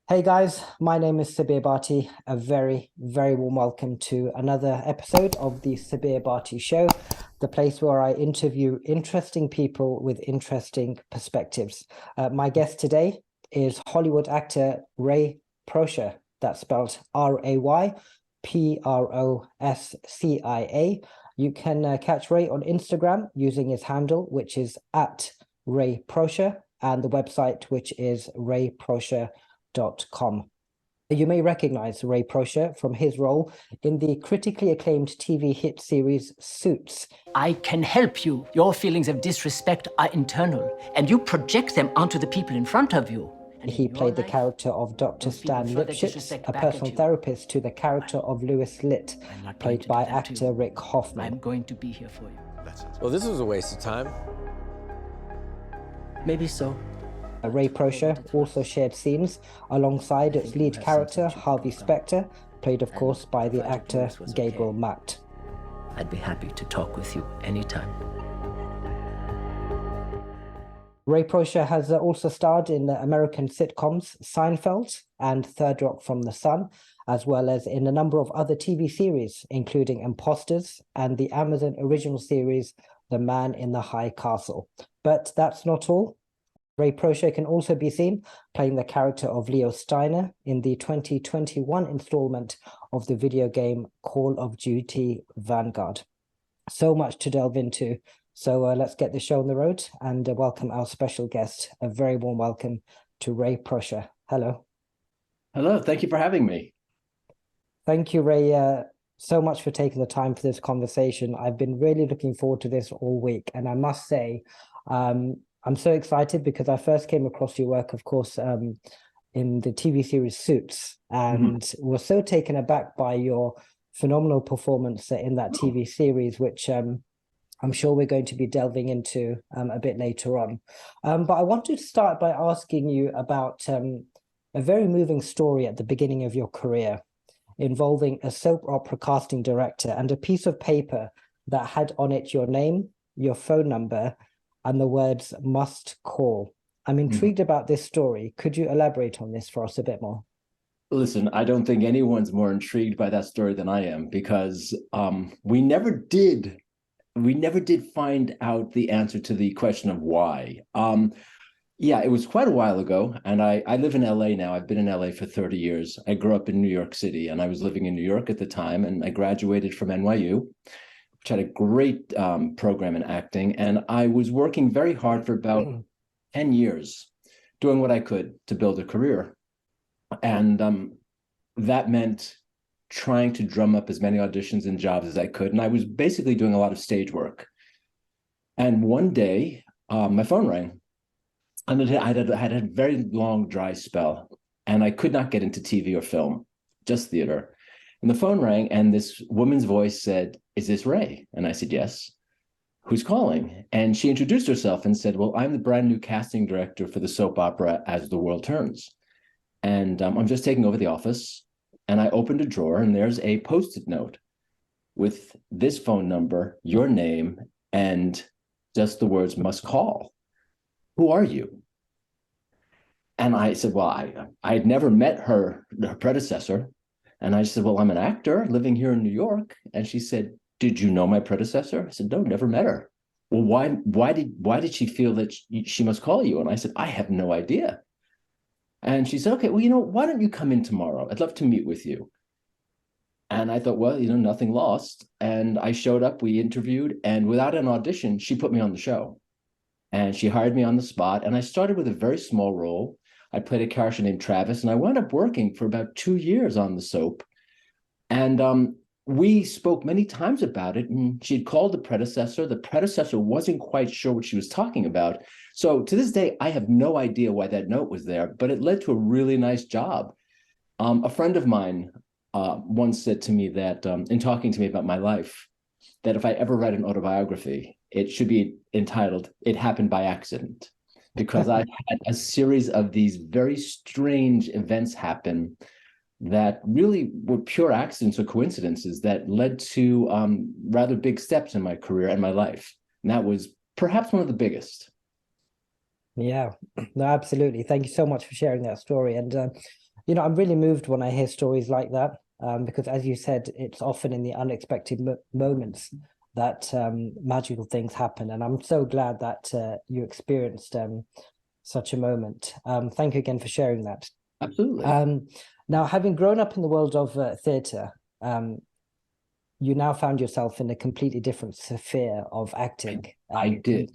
Hey guys, my name is Sabir Bhatti. A very, very warm welcome to another episode of the Sabir Bhatti Show, the place where I interview interesting people with interesting perspectives. My guest today is Hollywood actor Ray Proscia. That's spelled Rayproscia. You can catch Ray on Instagram using his handle, which is at Ray Proscia, and the website, which is rayproscia.com. You may recognize Ray Proscia from his role in the critically acclaimed TV hit series Suits. I can help you. Your feelings of disrespect are internal, and you project them onto the people in front of you. And He played the character of Dr. Stan Lipschitz, a personal therapist to the character of Louis Litt, played by actor Rick Hoffman. I'm going to be here for you. Well, this was a waste of time. Maybe so. Ray Proscia also shared scenes alongside its lead character, Harvey Specter, played of course by the actor Gabriel Macht. I'd be happy to talk with you anytime. Ray Proscia has also starred in the American sitcoms Seinfeld and Third Rock from the Sun, as well as in a number of other TV series, including Imposters and the Amazon original series The Man in the High Castle. But that's not all. Ray Proscia can also be seen playing the character of Leo Steiner in the 2021 installment of the video game Call of Duty Vanguard. So much to delve into. So let's get the show on the road and welcome our special guest. A very warm welcome to Ray Proscia. Hello. Hello. Thank you for having me. Thank you, Ray, so much for taking the time for this conversation. I've been really looking forward to this all week. And I must say, I'm so excited because I first came across your work, of course, in the TV series Suits, and was so taken aback by your phenomenal performance in that TV series, which I'm sure we're going to be delving into a bit later on. But I wanted to start by asking you about a very moving story at the beginning of your career involving a soap opera casting director and a piece of paper that had on it your name, your phone number, and the words "must call." I'm intrigued about this story. Could you elaborate on this for us a bit more? Listen, I don't think anyone's more intrigued by that story than I am, because we never did find out the answer to the question of why. Yeah, it was quite a while ago, and I live in LA now. I've been in LA for 30 years. I grew up in New York City, and I was living in New York at the time, and I graduated from NYU, which had a great program in acting. And I was working very hard for about 10 years, doing what I could to build a career. And that meant trying to drum up as many auditions and jobs as I could. And I was basically doing a lot of stage work. And one day, my phone rang. And I had a very long, dry spell. And I could not get into TV or film, just theater. And the phone rang, and this woman's voice said, "Is this Ray?" And I said, "Yes." "Who's calling?" And she introduced herself and said, "Well, I'm the brand new casting director for the soap opera As the World Turns. And I'm just taking over the office." And I opened a drawer, and there's a Post-it note with this phone number, your name, and just the words "must call." "Who are you?" And I said, well, I had never met her predecessor. And I said, well, I'm an actor living here in New York. And she said, "Did you know my predecessor?" I said, "No, never met her." "Well, why did she feel that she must call you?" And I said, "I have no idea." And she said, "Okay, well, why don't you come in tomorrow? I'd love to meet with you." And I thought, well, nothing lost. And I showed up, we interviewed, and without an audition, she put me on the show. And she hired me on the spot. And I started with a very small role. I played a character named Travis, and I wound up working for about 2 years on the soap. And we spoke many times about it, and she had called the predecessor. The predecessor wasn't quite sure what she was talking about. So to this day, I have no idea why that note was there, but it led to a really nice job. A friend of mine once said to me that, in talking to me about my life, that if I ever write an autobiography, it should be entitled "It Happened by Accident," because I had a series of these very strange events happen that really were pure accidents or coincidences that led to rather big steps in my career and my life. And that was perhaps one of the biggest. Yeah, no, absolutely. Thank you so much for sharing that story. And I'm really moved when I hear stories like that, because as you said, it's often in the unexpected moments that magical things happen. And I'm so glad that you experienced such a moment. Thank you again for sharing that. Absolutely. Now, having grown up in the world of theatre, you now found yourself in a completely different sphere of acting. I did.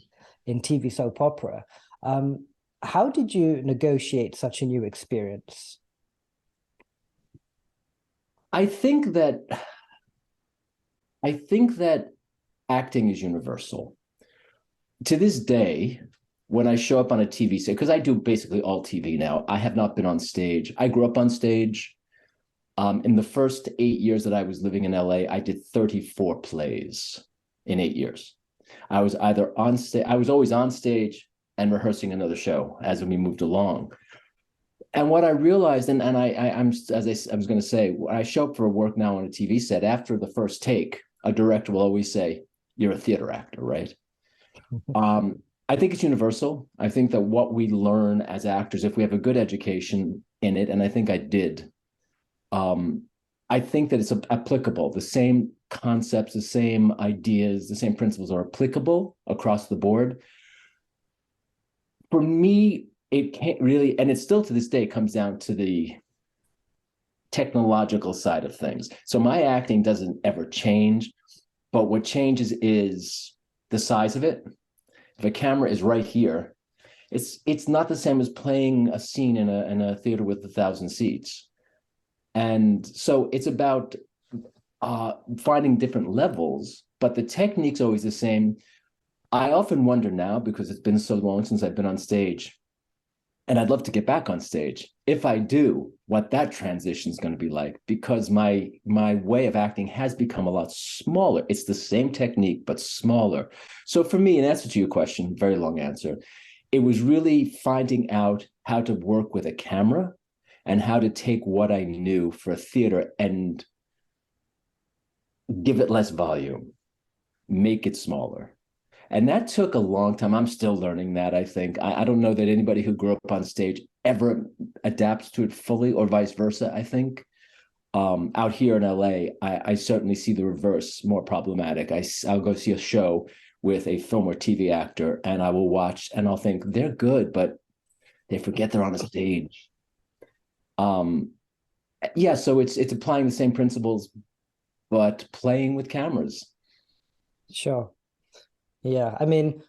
In TV soap opera. How did you negotiate such a new experience? I think that acting is universal. To this day, when I show up on a TV set, because I do basically all TV now, I have not been on stage. I grew up on stage. In the first 8 years that I was living in LA, I did 34 plays in 8 years. I was either on stage, I was always on stage and rehearsing another show as we moved along. And what I realized, and I'm as I was going to say, when I show up for work now on a TV set, after the first take, a director will always say, "You're a theater actor, right?" I think it's universal. I think that what we learn as actors, if we have a good education in it, and I think I did, I think that it's applicable. The same concepts, the same ideas, the same principles are applicable across the board. For me, it can't really, and it's still to this day, comes down to the technological side of things. So my acting doesn't ever change, but what changes is the size of it. If a camera is right here, it's not the same as playing a scene in a theater with 1,000 seats. And so it's about finding different levels, but the technique's always the same. I often wonder now, because it's been so long since I've been on stage, and I'd love to get back on stage. If I do, what that transition is going to be like, because my way of acting has become a lot smaller. It's the same technique, but smaller. So for me, in answer to your question, very long answer, it was really finding out how to work with a camera and how to take what I knew for a theater and give it less volume, make it smaller. And that took a long time. I'm still learning that, I think. I don't know that anybody who grew up on stage ever adapts to it fully, or vice versa, I think. Out here in LA, I certainly see the reverse more problematic. I'll go see a show with a film or TV actor, and I will watch, and I'll think, they're good, but they forget they're on a stage. Yeah, so it's applying the same principles, but playing with cameras. Sure. Yeah, I mean,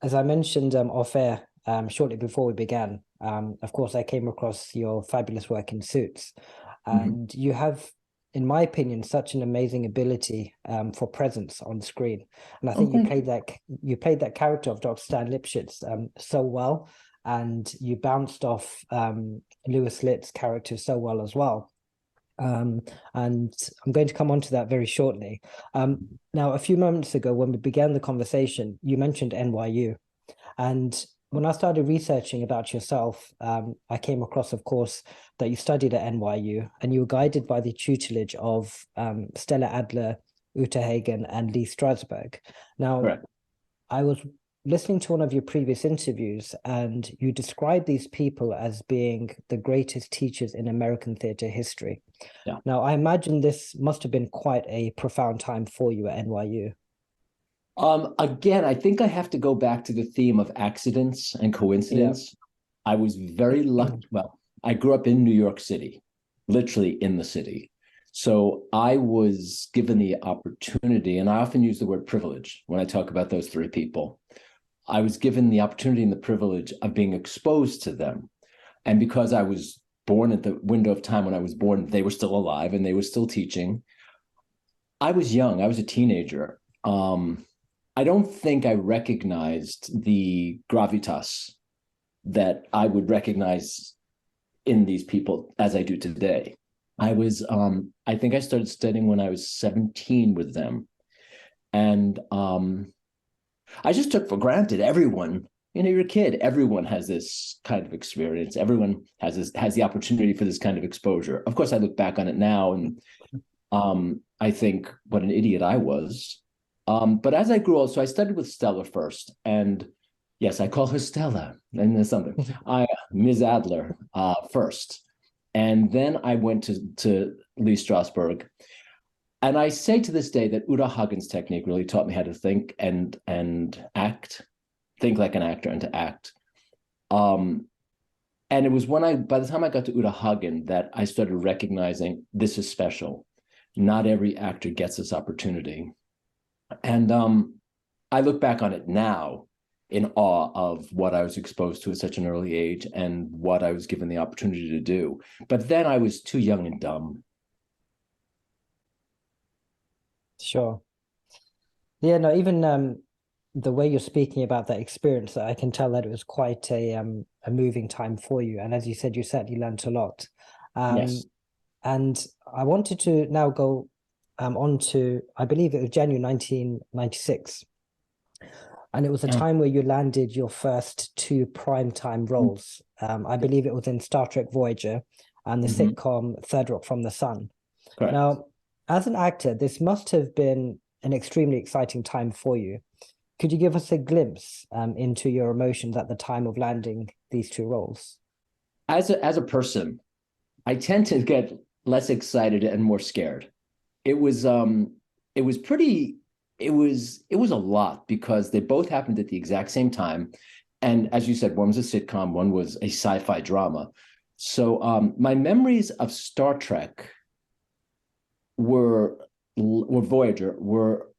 as I mentioned off air shortly before we began, of course, I came across your fabulous work in Suits, and you have, in my opinion, such an amazing ability for presence on screen. And I think you played that character of Dr. Stan Lipschitz so well, and you bounced off Louis Litt's character so well as well. And I'm going to come on to that very shortly. Now, a few moments ago, when we began the conversation, you mentioned NYU. And when I started researching about yourself, I came across, of course, that you studied at NYU and you were guided by the tutelage of Stella Adler, Uta Hagen, and Lee Strasberg. Now, Correct. I was listening to one of your previous interviews, and you described these people as being the greatest teachers in American theater history. Yeah. Now, I imagine this must have been quite a profound time for you at NYU. Again, I think I have to go back to the theme of accidents and coincidence. Yeah. I was very lucky. Well, I grew up in New York City, literally in the city. So I was given the opportunity, and I often use the word privilege when I talk about those three people. I was given the opportunity and the privilege of being exposed to them. And because I was born at the window of time when I was born, they were still alive and they were still teaching. I was young. I was a teenager. I don't think I recognized the gravitas that I would recognize in these people as I do today. I think I started studying when I was 17 with them. And I just took for granted everyone, you're a kid, everyone has this kind of experience. Everyone has the opportunity for this kind of exposure. Of course, I look back on it now and I think what an idiot I was. But as I grew old, so I studied with Stella first. And yes, I call her Stella, and there's something. Ms. Adler first. And then I went to Lee Strasberg. And I say to this day that Uta Hagen's technique really taught me how to think and act, think like an actor and to act. And it was by the time I got to Uta Hagen, that I started recognizing this is special. Not every actor gets this opportunity. And I look back on it now in awe of what I was exposed to at such an early age and what I was given the opportunity to do. But then I was too young and dumb. Sure. Yeah, no, even the way you're speaking about that experience, I can tell that it was quite a moving time for you. And as you said, you certainly learned a lot. Yes. And I wanted to now go on to, I believe it was January 1996. And it was a time where you landed your first 2 primetime roles. I believe it was in Star Trek Voyager and the sitcom Third Rock from the Sun. Correct. Now, as an actor, this must have been an extremely exciting time for you. Could you give us a glimpse into your emotions at the time of landing these 2 roles? As a person, I tend to get less excited and more scared. It was a lot because they both happened at the exact same time. And as you said, one was a sitcom, one was a sci-fi drama. So my memories of Star Trek were Voyager were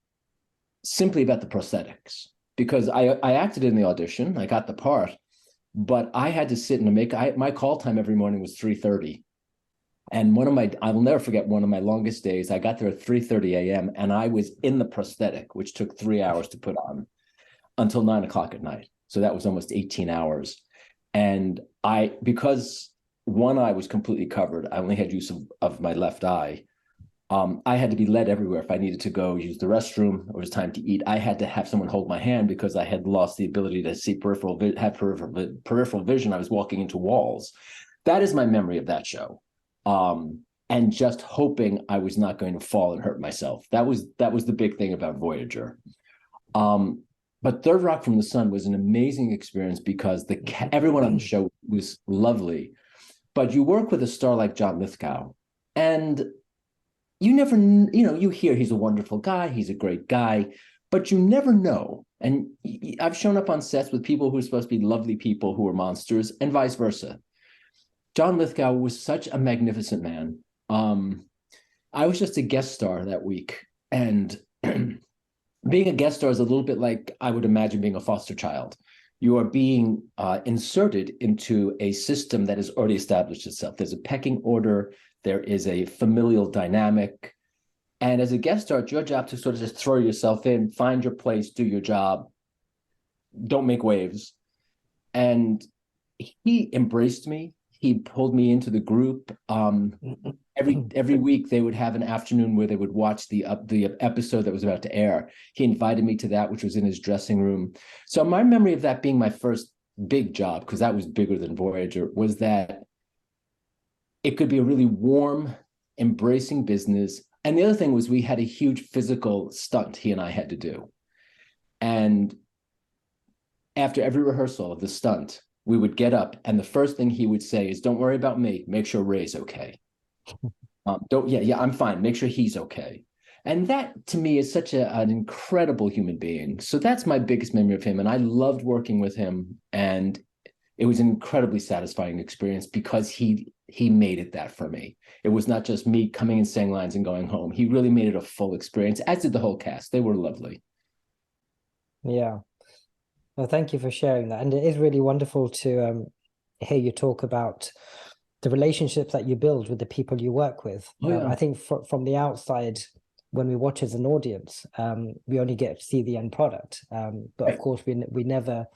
simply about the prosthetics, because I acted in the audition, I got the part, but I had to sit and my call time every morning was 3:30. And I will never forget one of my longest days. I got there at 3:30 a.m. and I was in the prosthetic, which took 3 hours to put on, until 9 o'clock at night. So that was almost 18 hours. And because one eye was completely covered, I only had use of my left eye. I had to be led everywhere. If I needed to go use the restroom or it was time to eat, I had to have someone hold my hand because I had lost the ability to see peripheral vision. I was walking into walls. That is my memory of that show. And just hoping I was not going to fall and hurt myself. That was the big thing about Voyager. But Third Rock from the Sun was an amazing experience because everyone on the show was lovely. But you work with a star like John Lithgow, and you never, you hear he's a wonderful guy, he's a great guy, but you never know. And I've shown up on sets with people who are supposed to be lovely people who are monsters, and vice versa. John Lithgow was such a magnificent man. I was just a guest star that week, and being a guest star is a little bit like I would imagine being a foster child. You are being inserted into a system that has already established itself. There's a pecking order. There is a familial dynamic. And as a guest star, it's your job to sort of just throw yourself in, find your place, do your job, don't make waves. And he embraced me. He pulled me into the group. Every week they would have an afternoon where they would watch the episode that was about to air. He invited me to that, which was in his dressing room. So my memory of that being my first big job, because that was bigger than Voyager, was that it could be a really warm, embracing business. And the other thing was we had a huge physical stunt he and I had to do. And after every rehearsal of the stunt, we would get up, and the first thing he would say is, "Don't worry about me. Make sure Ray's okay. I'm fine. Make sure he's okay." And that, to me, is such an incredible human being. So that's my biggest memory of him, and I loved working with him. And it was an incredibly satisfying experience because he made it that for me. It was not just me coming and saying lines and going home. He really made it a full experience, as did the whole cast. They were lovely. Yeah. Well, thank you for sharing that. And it is really wonderful to hear you talk about the relationships that you build with the people you work with. I think from the outside, when we watch as an audience, we only get to see the end product. But of course, we never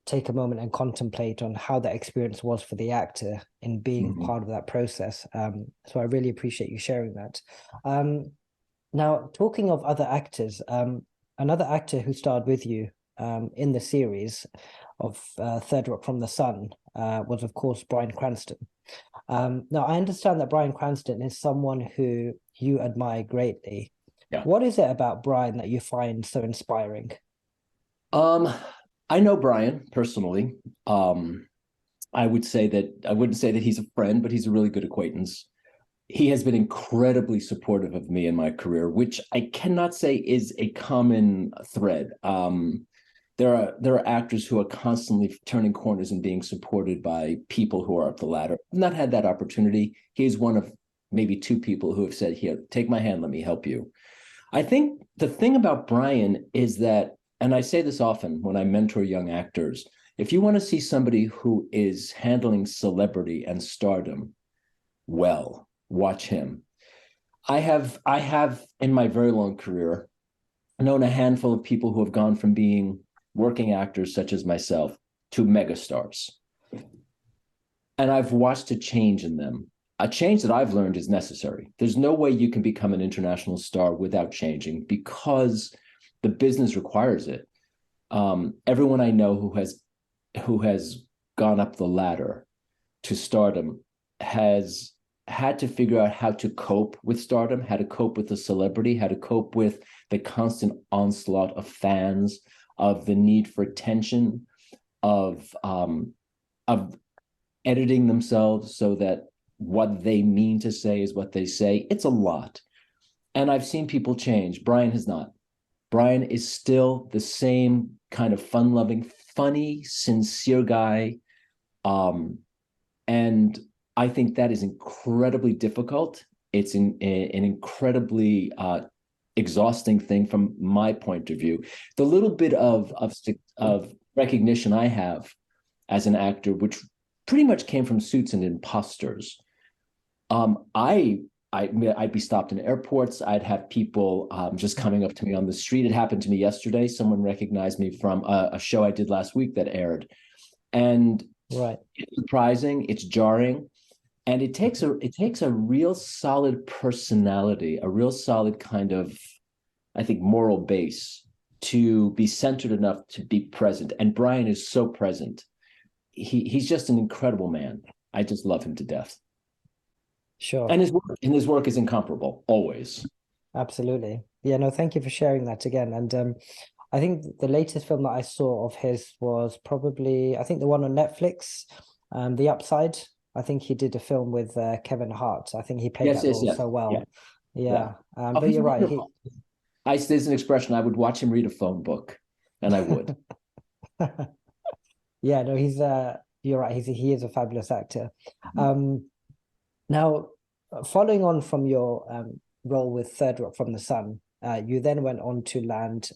take a moment and contemplate on how that experience was for the actor in being part of that process. So I really appreciate you sharing that. Now, talking of other actors, another actor who starred with you in the series of Third Rock from the Sun was, of course, Bryan Cranston. Now, I understand that Bryan Cranston is someone who you admire greatly. Yeah. What is it about Bryan that you find so inspiring? I know Bryan personally. I wouldn't say that he's a friend, but he's a really good acquaintance. He has been incredibly supportive of me in my career, which I cannot say is a common thread. There are actors who are constantly turning corners and being supported by people who are up the ladder. I've not had that opportunity. He's one of maybe two people who have said, "Here, take my hand, let me help you." I think the thing about Bryan is that, and I say this often when I mentor young actors, if you want to see somebody who is handling celebrity and stardom well, watch him. I have in my very long career known a handful of people who have gone from being working actors such as myself to megastars. And I've watched a change in them. A change that I've learned is necessary. There's no way you can become an international star without changing because the business requires it. Everyone I know who has gone up the ladder to stardom has had to figure out how to cope with stardom, how to cope with the celebrity, how to cope with the constant onslaught of fans, of the need for attention, of editing themselves so that what they mean to say is what they say. It's a lot. And I've seen people change. Bryan has not. Bryan is still the same kind of fun-loving, funny, sincere guy. And I think that is incredibly difficult. It's an incredibly exhausting thing from my point of view. The little bit of recognition I have as an actor, which pretty much came from Suits and Imposters. I'd be stopped in airports. I'd have people just coming up to me on the street. It happened to me yesterday. Someone recognized me from a show I did last week that aired. And right. It's surprising, it's jarring. And it takes a real solid personality, a real solid kind of, I think, moral base to be centered enough to be present. And Bryan is so present. He's just an incredible man. I just love him to death. Sure. And his work is incomparable, always. Absolutely. Yeah, no, thank you for sharing that again. And I think the latest film that I saw of his was probably, I think the one on Netflix, The Upside. I think he did a film with Kevin Hart. I think he played that role so well. Yeah. But you're right. There's an expression, I would watch him read a phone book, and I would. Yeah, no, you're right. He is a fabulous actor. Now, following on from your role with Third Rock from the Sun, you then went on to land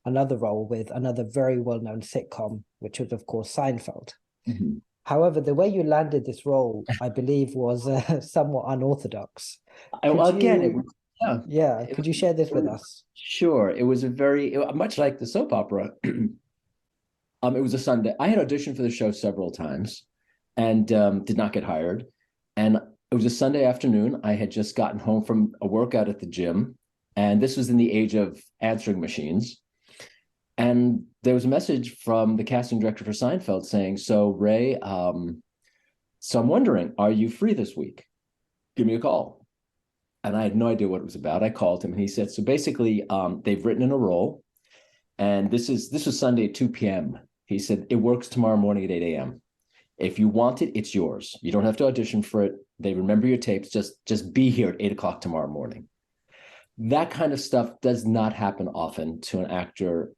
another role with another very well-known sitcom, which was, of course, Seinfeld. Mm-hmm. However, the way you landed this role, I believe, was somewhat unorthodox. Could you share this with us? Sure. It was much like the soap opera. It was a Sunday. I had auditioned for the show several times and did not get hired. And it was a Sunday afternoon. I had just gotten home from a workout at the gym. And this was in the age of answering machines. And there was a message from the casting director for Seinfeld saying, "So Ray, so I'm wondering, are you free this week? Give me a call." And I had no idea what it was about. I called him and he said, "So basically, they've written in a role. And this was Sunday at 2 p.m. He said, it works tomorrow morning at 8 a.m. If you want it, it's yours. You don't have to audition for it. They remember your tapes. Just be here at 8 o'clock tomorrow morning." That kind of stuff does not happen often to an actor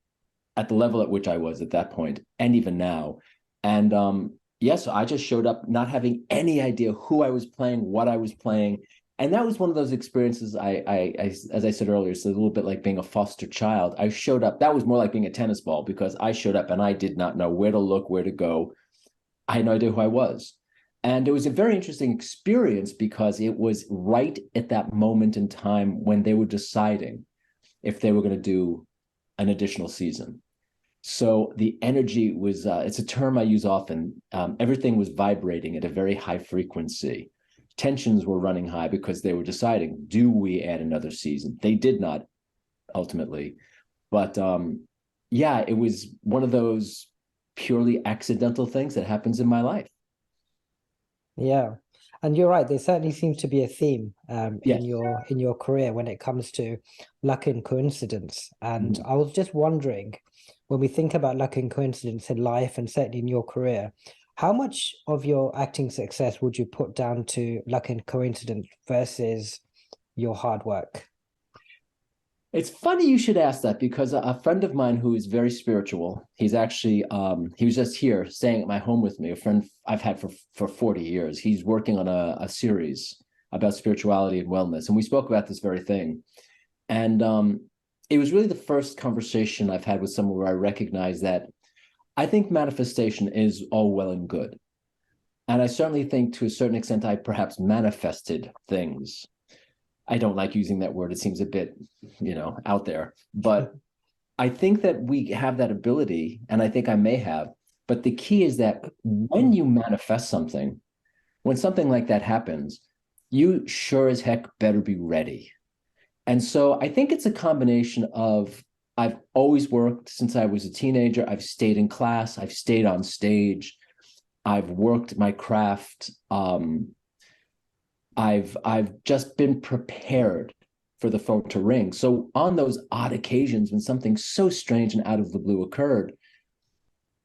at the level at which I was at that point, and even now. And so I just showed up not having any idea who I was playing, what I was playing. And that was one of those experiences, I as I said earlier, it's a little bit like being a foster child. I showed up, that was more like being a tennis ball, because I showed up and I did not know where to look, where to go. I had no idea who I was. And it was a very interesting experience because it was right at that moment in time when they were deciding if they were going to do an additional season. So the energy was, it's a term I use often. Everything was vibrating at a very high frequency. Tensions were running high because they were deciding, do we add another season? They did not ultimately. But it was one of those purely accidental things that happens in my life. Yeah. And you're right. There certainly seems to be a theme Yes. in your career when it comes to luck and coincidence. And I was just wondering, when we think about luck and coincidence in life and certainly in your career, How much of your acting success would you put down to luck and coincidence versus your hard work? It's funny you should ask that, because a friend of mine who is very spiritual, he's actually, he was just here staying at my home with me, a friend I've had for 40 years. He's working on a series about spirituality and wellness. And we spoke about this very thing. And it was really the first conversation I've had with someone where I recognized that I think manifestation is all well and good. And I certainly think to a certain extent, I perhaps manifested things. I don't like using that word. It seems a bit, out there. But I think that we have that ability, and I think I may have. But the key is that when you manifest something, when something like that happens, you sure as heck better be ready. And so I think it's a combination of, I've always worked since I was a teenager. I've stayed in class. I've stayed on stage. I've worked my craft. I've just been prepared for the phone to ring. So on those odd occasions when something so strange and out of the blue occurred,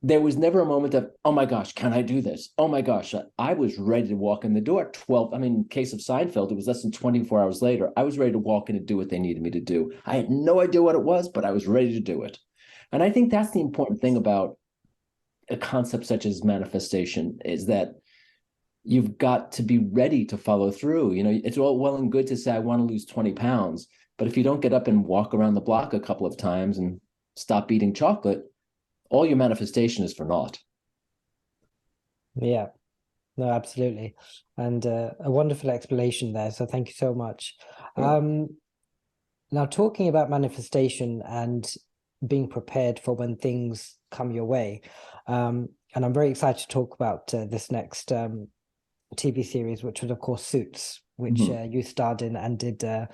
there was never a moment of, oh my gosh, can I do this? Oh my gosh, I was ready to walk in the door. In case of Seinfeld, it was less than 24 hours later. I was ready to walk in and do what they needed me to do. I had no idea what it was, but I was ready to do it. And I think that's the important thing about a concept such as manifestation, is that you've got to be ready to follow through. It's all well and good to say, I want to lose 20 pounds. But if you don't get up and walk around the block a couple of times and stop eating chocolate, all your manifestation is for naught. Yeah, no, absolutely. And a wonderful explanation there. So thank you so much. Yeah. Now, talking about manifestation and being prepared for when things come your way. And I'm very excited to talk about this next TV series, which was, of course, Suits, which you starred in and did an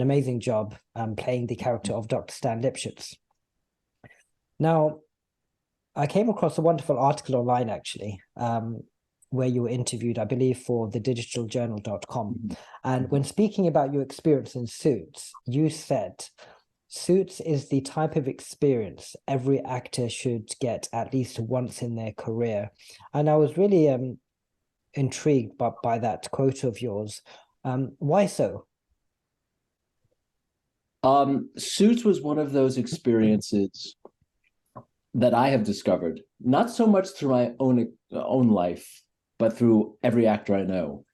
amazing job playing the character of Dr. Stan Lipschitz. Now, I came across a wonderful article online, actually, where you were interviewed, I believe, for thedigitaljournal.com. And when speaking about your experience in Suits, you said, Suits is the type of experience every actor should get at least once in their career. And I was really intrigued by that quote of yours. Why so? Suits was one of those experiences that I have discovered, not so much through my own life, but through every actor I know,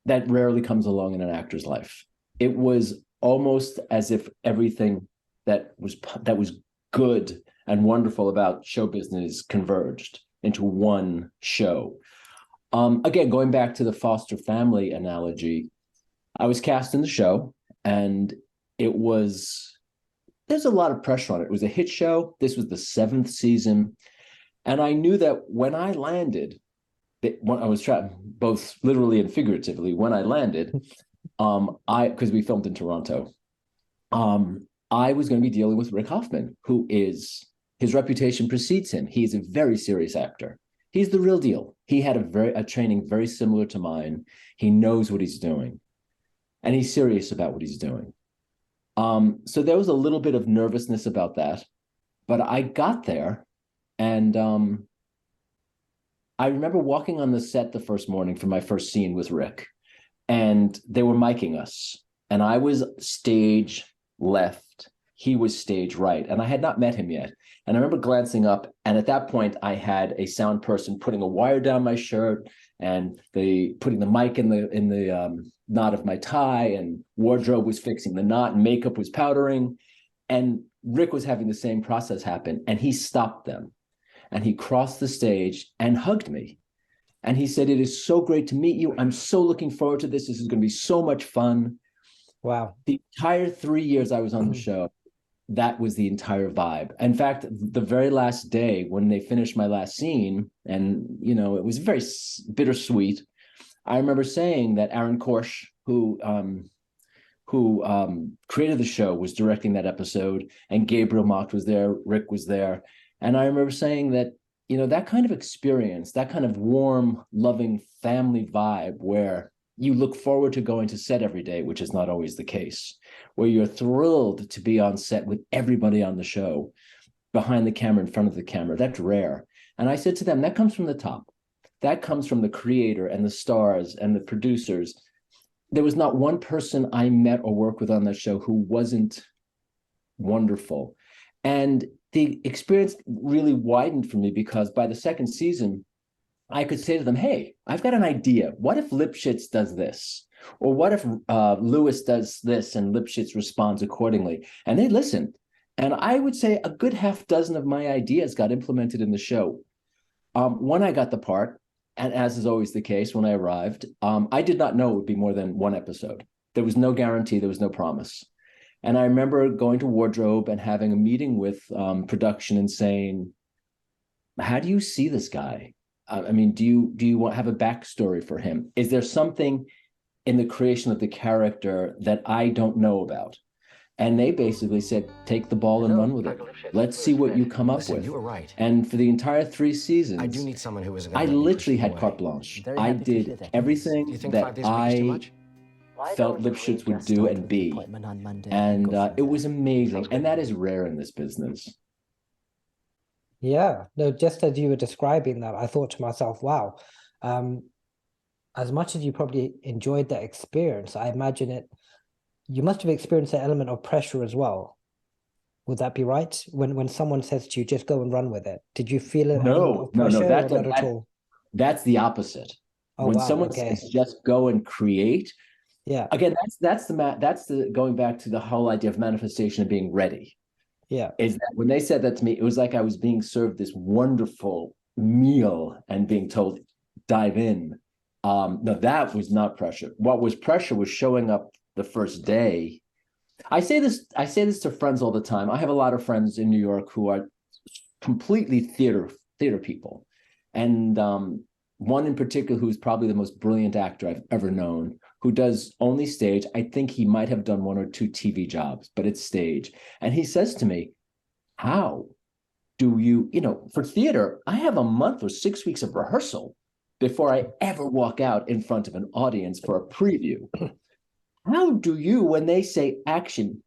that rarely comes along in an actor's life. It was almost as if everything that was good and wonderful about show business converged into one show. Again, going back to the foster family analogy, I was cast in the show, and there's a lot of pressure on it. It was a hit show. This was the 7th season. And I knew that when I landed, when I was trapped, both literally and figuratively, when I landed, because we filmed in Toronto, I was going to be dealing with Rick Hoffman, his reputation precedes him. He's a very serious actor. He's the real deal. He had a training very similar to mine. He knows what he's doing, and he's serious about what he's doing. So there was a little bit of nervousness about that, but I got there, and I remember walking on the set the first morning for my first scene with Rick, and they were miking us, and I was stage left, he was stage right, and I had not met him yet. And I remember glancing up, and at that point, I had a sound person putting a wire down my shirt and putting the mic in the knot of my tie, and wardrobe was fixing the knot, and makeup was powdering. And Rick was having the same process happen, and he stopped them. And he crossed the stage and hugged me. And he said, "It is so great to meet you. I'm so looking forward to this. This is going to be so much fun." Wow. The entire 3 years I was on the show, that was the entire vibe. In fact, the very last day when they finished my last scene, and it was very bittersweet, I remember saying that Aaron Korsh, who created the show, was directing that episode, and Gabriel Macht was there, Rick was there. And I remember saying that, that kind of experience, that kind of warm, loving family vibe where you look forward to going to set every day, which is not always the case, where you're thrilled to be on set with everybody on the show, behind the camera, in front of the camera. That's rare. And I said to them, that comes from the top. That comes from the creator and the stars and the producers. There was not one person I met or worked with on that show who wasn't wonderful. And the experience really widened for me because by the second season, I could say to them, hey, I've got an idea. What if Lipschitz does this? Or what if Lewis does this and Lipschitz responds accordingly? And they listened. And I would say a good half dozen of my ideas got implemented in the show. When I got the part, and as is always the case when I arrived, I did not know it would be more than one episode. There was no guarantee, there was no promise. And I remember going to wardrobe and having a meeting with production and saying, how do you see this guy? I mean, do you want to have a backstory for him? Is there something in the creation of the character that I don't know about? And they basically said, take the ball and run with it. Let's see what you come up with. You were right. And for the entire 3 seasons, I do need someone who isn't. I literally had carte blanche. I did everything that I felt Lipschitz would do and be. And it was amazing. And that is rare in this business. Yeah, no, just as you were describing that, I thought to myself, wow, as much as you probably enjoyed that experience, I imagine you must have experienced an element of pressure as well. Would that be right? When someone says to you, just go and run with it, did you feel an element of pressure? Not at all? That's the opposite. Oh, when wow, someone says just go and create, yeah. Again, that's the going back to the whole idea of manifestation and being ready. Yeah. Is that when they said that to me, it was like I was being served this wonderful meal and being told, dive in. No, that was not pressure. What was pressure was showing up the first day. I say this to friends all the time. I have a lot of friends in New York who are completely theater people. And one in particular who's probably the most brilliant actor I've ever known, who does only stage. I think he might have done 1 or 2 TV jobs, but it's stage. And he says to me, how do you, for theater, I have a month or 6 weeks of rehearsal before I ever walk out in front of an audience for a preview. How do you, when they say action,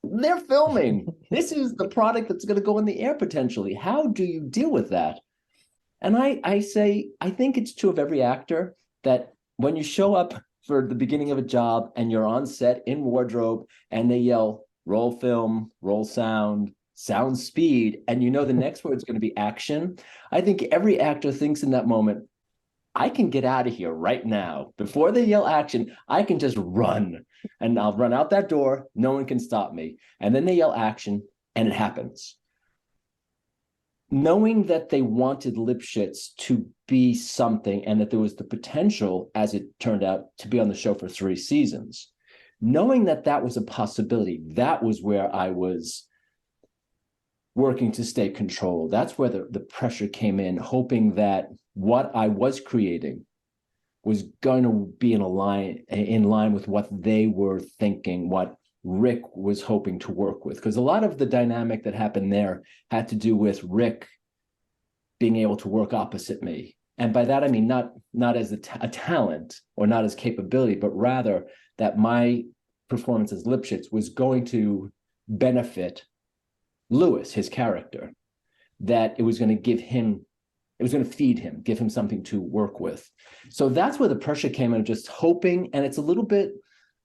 they're filming. This is the product that's going to go in the air potentially. How do you deal with that? And I say, I think it's true of every actor that when you show up for the beginning of a job and you're on set in wardrobe and they yell, roll film, roll sound, sound speed, and the next word's going to be action. I think every actor thinks in that moment, I can get out of here right now. Before they yell action, I can just run and I'll run out that door. No one can stop me. And then they yell action and it happens. Knowing that they wanted Lipschitz to be something and that there was the potential, as it turned out, to be on the show for 3 seasons, knowing that that was a possibility, that was where I was working to stay controlled. That's where the pressure came in, hoping that what I was creating was going to be in line with what they were thinking, what Rick was hoping to work with. Because a lot of the dynamic that happened there had to do with Rick being able to work opposite me. And by that, I mean not as a talent or not as capability, but rather that my performance as Lipschitz was going to benefit Lewis, his character, that it was going to feed him, give him something to work with. So that's where the pressure came in, just hoping. And it's a little bit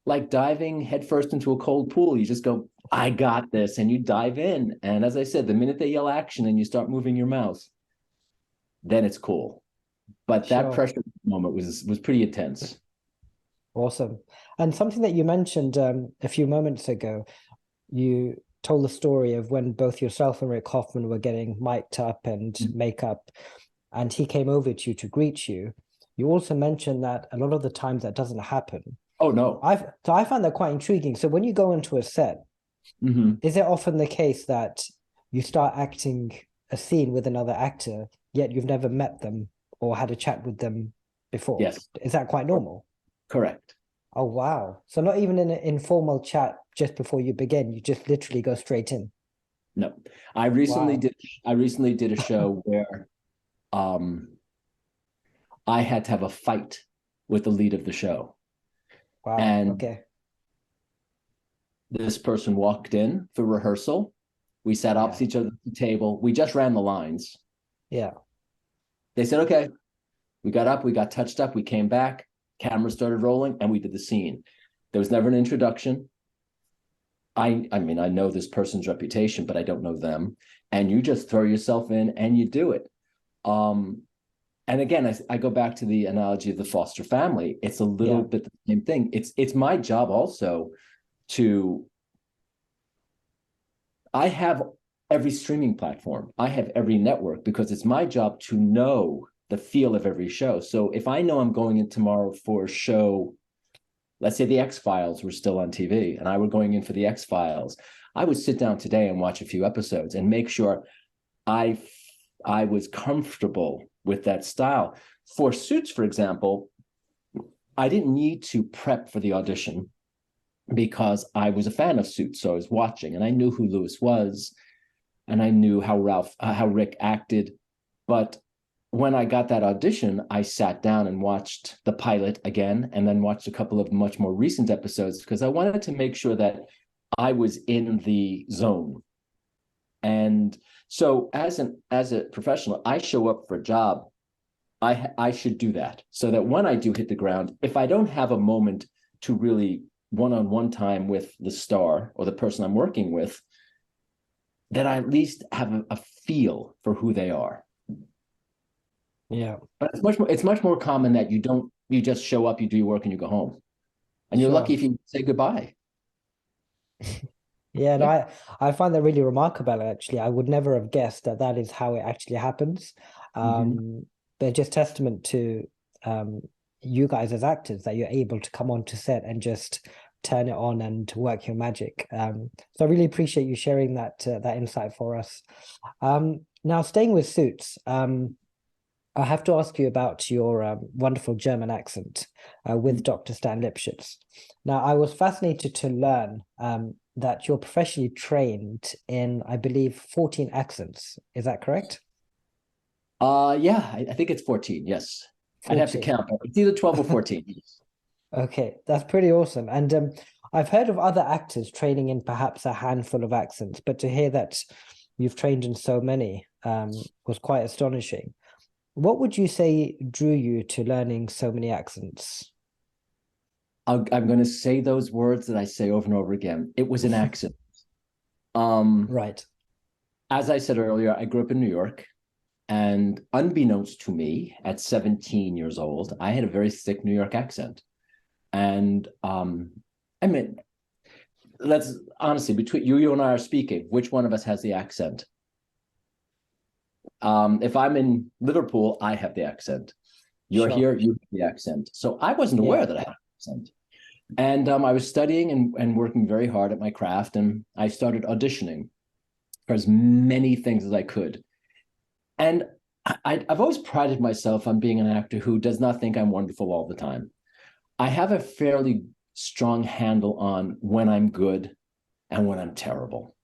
like diving headfirst into a cold pool. You just go, I got this, and you dive in. And as I said, the minute they yell action and you start moving your mouth, then it's cool. But that pressure moment was pretty intense. Awesome. And something that you mentioned a few moments ago, you told the story of when both yourself and Rick Hoffman were getting mic'd up and makeup, and he came over to you to greet you. You also mentioned that a lot of the times that doesn't happen. Oh, no. So I find that quite intriguing. So when you go into a set, is it often the case that you start acting a scene with another actor, yet you've never met them or had a chat with them before? Yes. Is that quite normal? Correct. Oh, wow. So not even in an informal chat just before you begin, you just literally go straight in? No. I recently did a show where I had to have a fight with the lead of the show. Wow. And okay. This person walked in for rehearsal. We sat opposite each other at the table. We just ran the lines. Yeah. They said, okay, we got up, we got touched up, we came back, camera started rolling, and we did the scene. There was never an introduction. I mean, I know this person's reputation, but I don't know them. And you just throw yourself in and you do it. And again, I go back to the analogy of the foster family. It's a little bit the same thing. It's my job also I have every streaming platform. I have every network because it's my job to know the feel of every show. So if I know I'm going in tomorrow for a show, let's say the X-Files were still on TV and I were going in for the X-Files, I would sit down today and watch a few episodes and make sure I was comfortable with that style. For Suits, for example, I didn't need to prep for the audition because I was a fan of Suits. So I was watching and I knew who Lewis was and I knew how Rick acted. But when I got that audition, I sat down and watched the pilot again and then watched a couple of much more recent episodes because I wanted to make sure that I was in the zone. And so as a professional, I show up for a job, I should do that so that when I do hit the ground, if I don't have a moment to really one-on-one time with the star or the person I'm working with, that I at least have a feel for who they are. Yeah. But it's much more common that you just show up, you do your work and you go home. And you're lucky if you say goodbye. Yeah, and I find that really remarkable, actually. I would never have guessed that is how it actually happens. But just testament to you guys as actors that you're able to come onto set and just turn it on and work your magic. So I really appreciate you sharing that insight for us. Now, staying with Suits, I have to ask you about your wonderful German accent with Dr. Stan Lipschitz. Now, I was fascinated to learn that you're professionally trained in, I believe, 14 accents. Is that correct? Yeah, I think it's 14, yes. 14. I'd have to count. It's either 12 or 14. Okay, that's pretty awesome. And I've heard of other actors training in perhaps a handful of accents, but to hear that you've trained in so many was quite astonishing. What would you say drew you to learning so many accents? I'm going to say those words that I say over and over again. It was an accent. Right. As I said earlier, I grew up in New York, and unbeknownst to me, at 17 years old, I had a very thick New York accent. And I mean, let's honestly, between you and I are speaking, which one of us has the accent? If I'm in Liverpool, I have the accent. You're here, you have the accent. So I wasn't aware that I had an accent. And I was studying and working very hard at my craft, and I started auditioning for as many things as I could. And I've always prided myself on being an actor who does not think I'm wonderful all the time. I have a fairly strong handle on when I'm good and when I'm terrible.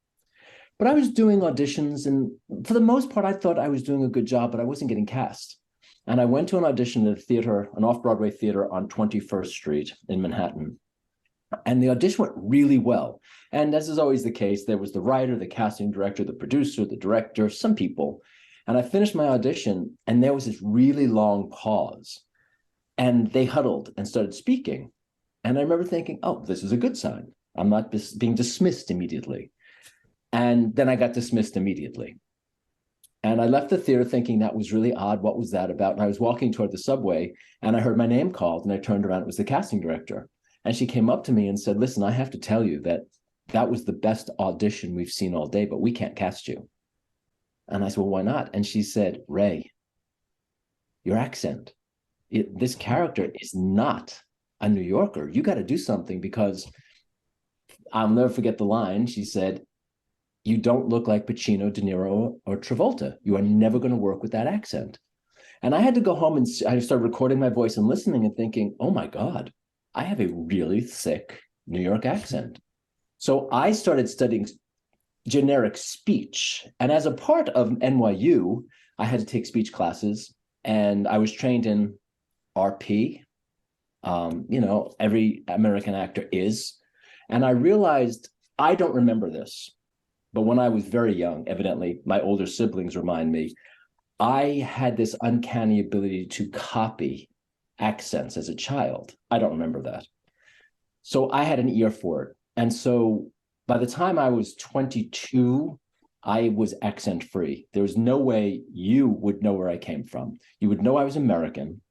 But I was doing auditions, and for the most part, I thought I was doing a good job, but I wasn't getting cast. And I went to an audition at a theater, an off-Broadway theater on 21st Street in Manhattan. And the audition went really well. And as is always the case, there was the writer, the casting director, the producer, the director, some people. And I finished my audition, and there was this really long pause. And they huddled and started speaking. And I remember thinking, oh, this is a good sign. I'm not being dismissed immediately. And then I got dismissed immediately. And I left the theater thinking that was really odd. What was that about? And I was walking toward the subway, and I heard my name called, and I turned around. It was the casting director. And she came up to me and said, listen, I have to tell you that was the best audition we've seen all day, but we can't cast you. And I said, well, why not? And she said, Ray, your accent, this character is not a New Yorker. You got to do something, because I'll never forget the line. She said, you don't look like Pacino, De Niro, or Travolta. You are never going to work with that accent. And I had to go home and I started recording my voice and listening and thinking, oh my God, I have a really thick New York accent. So I started studying generic speech. And as a part of NYU, I had to take speech classes, and I was trained in RP. Every American actor is. And I realized, I don't remember this, but when I was very young, evidently my older siblings remind me, I had this uncanny ability to copy accents as a child. I don't remember that. So I had an ear for it. And so by the time I was 22, I was accent free. There was no way you would know where I came from. You would know I was American,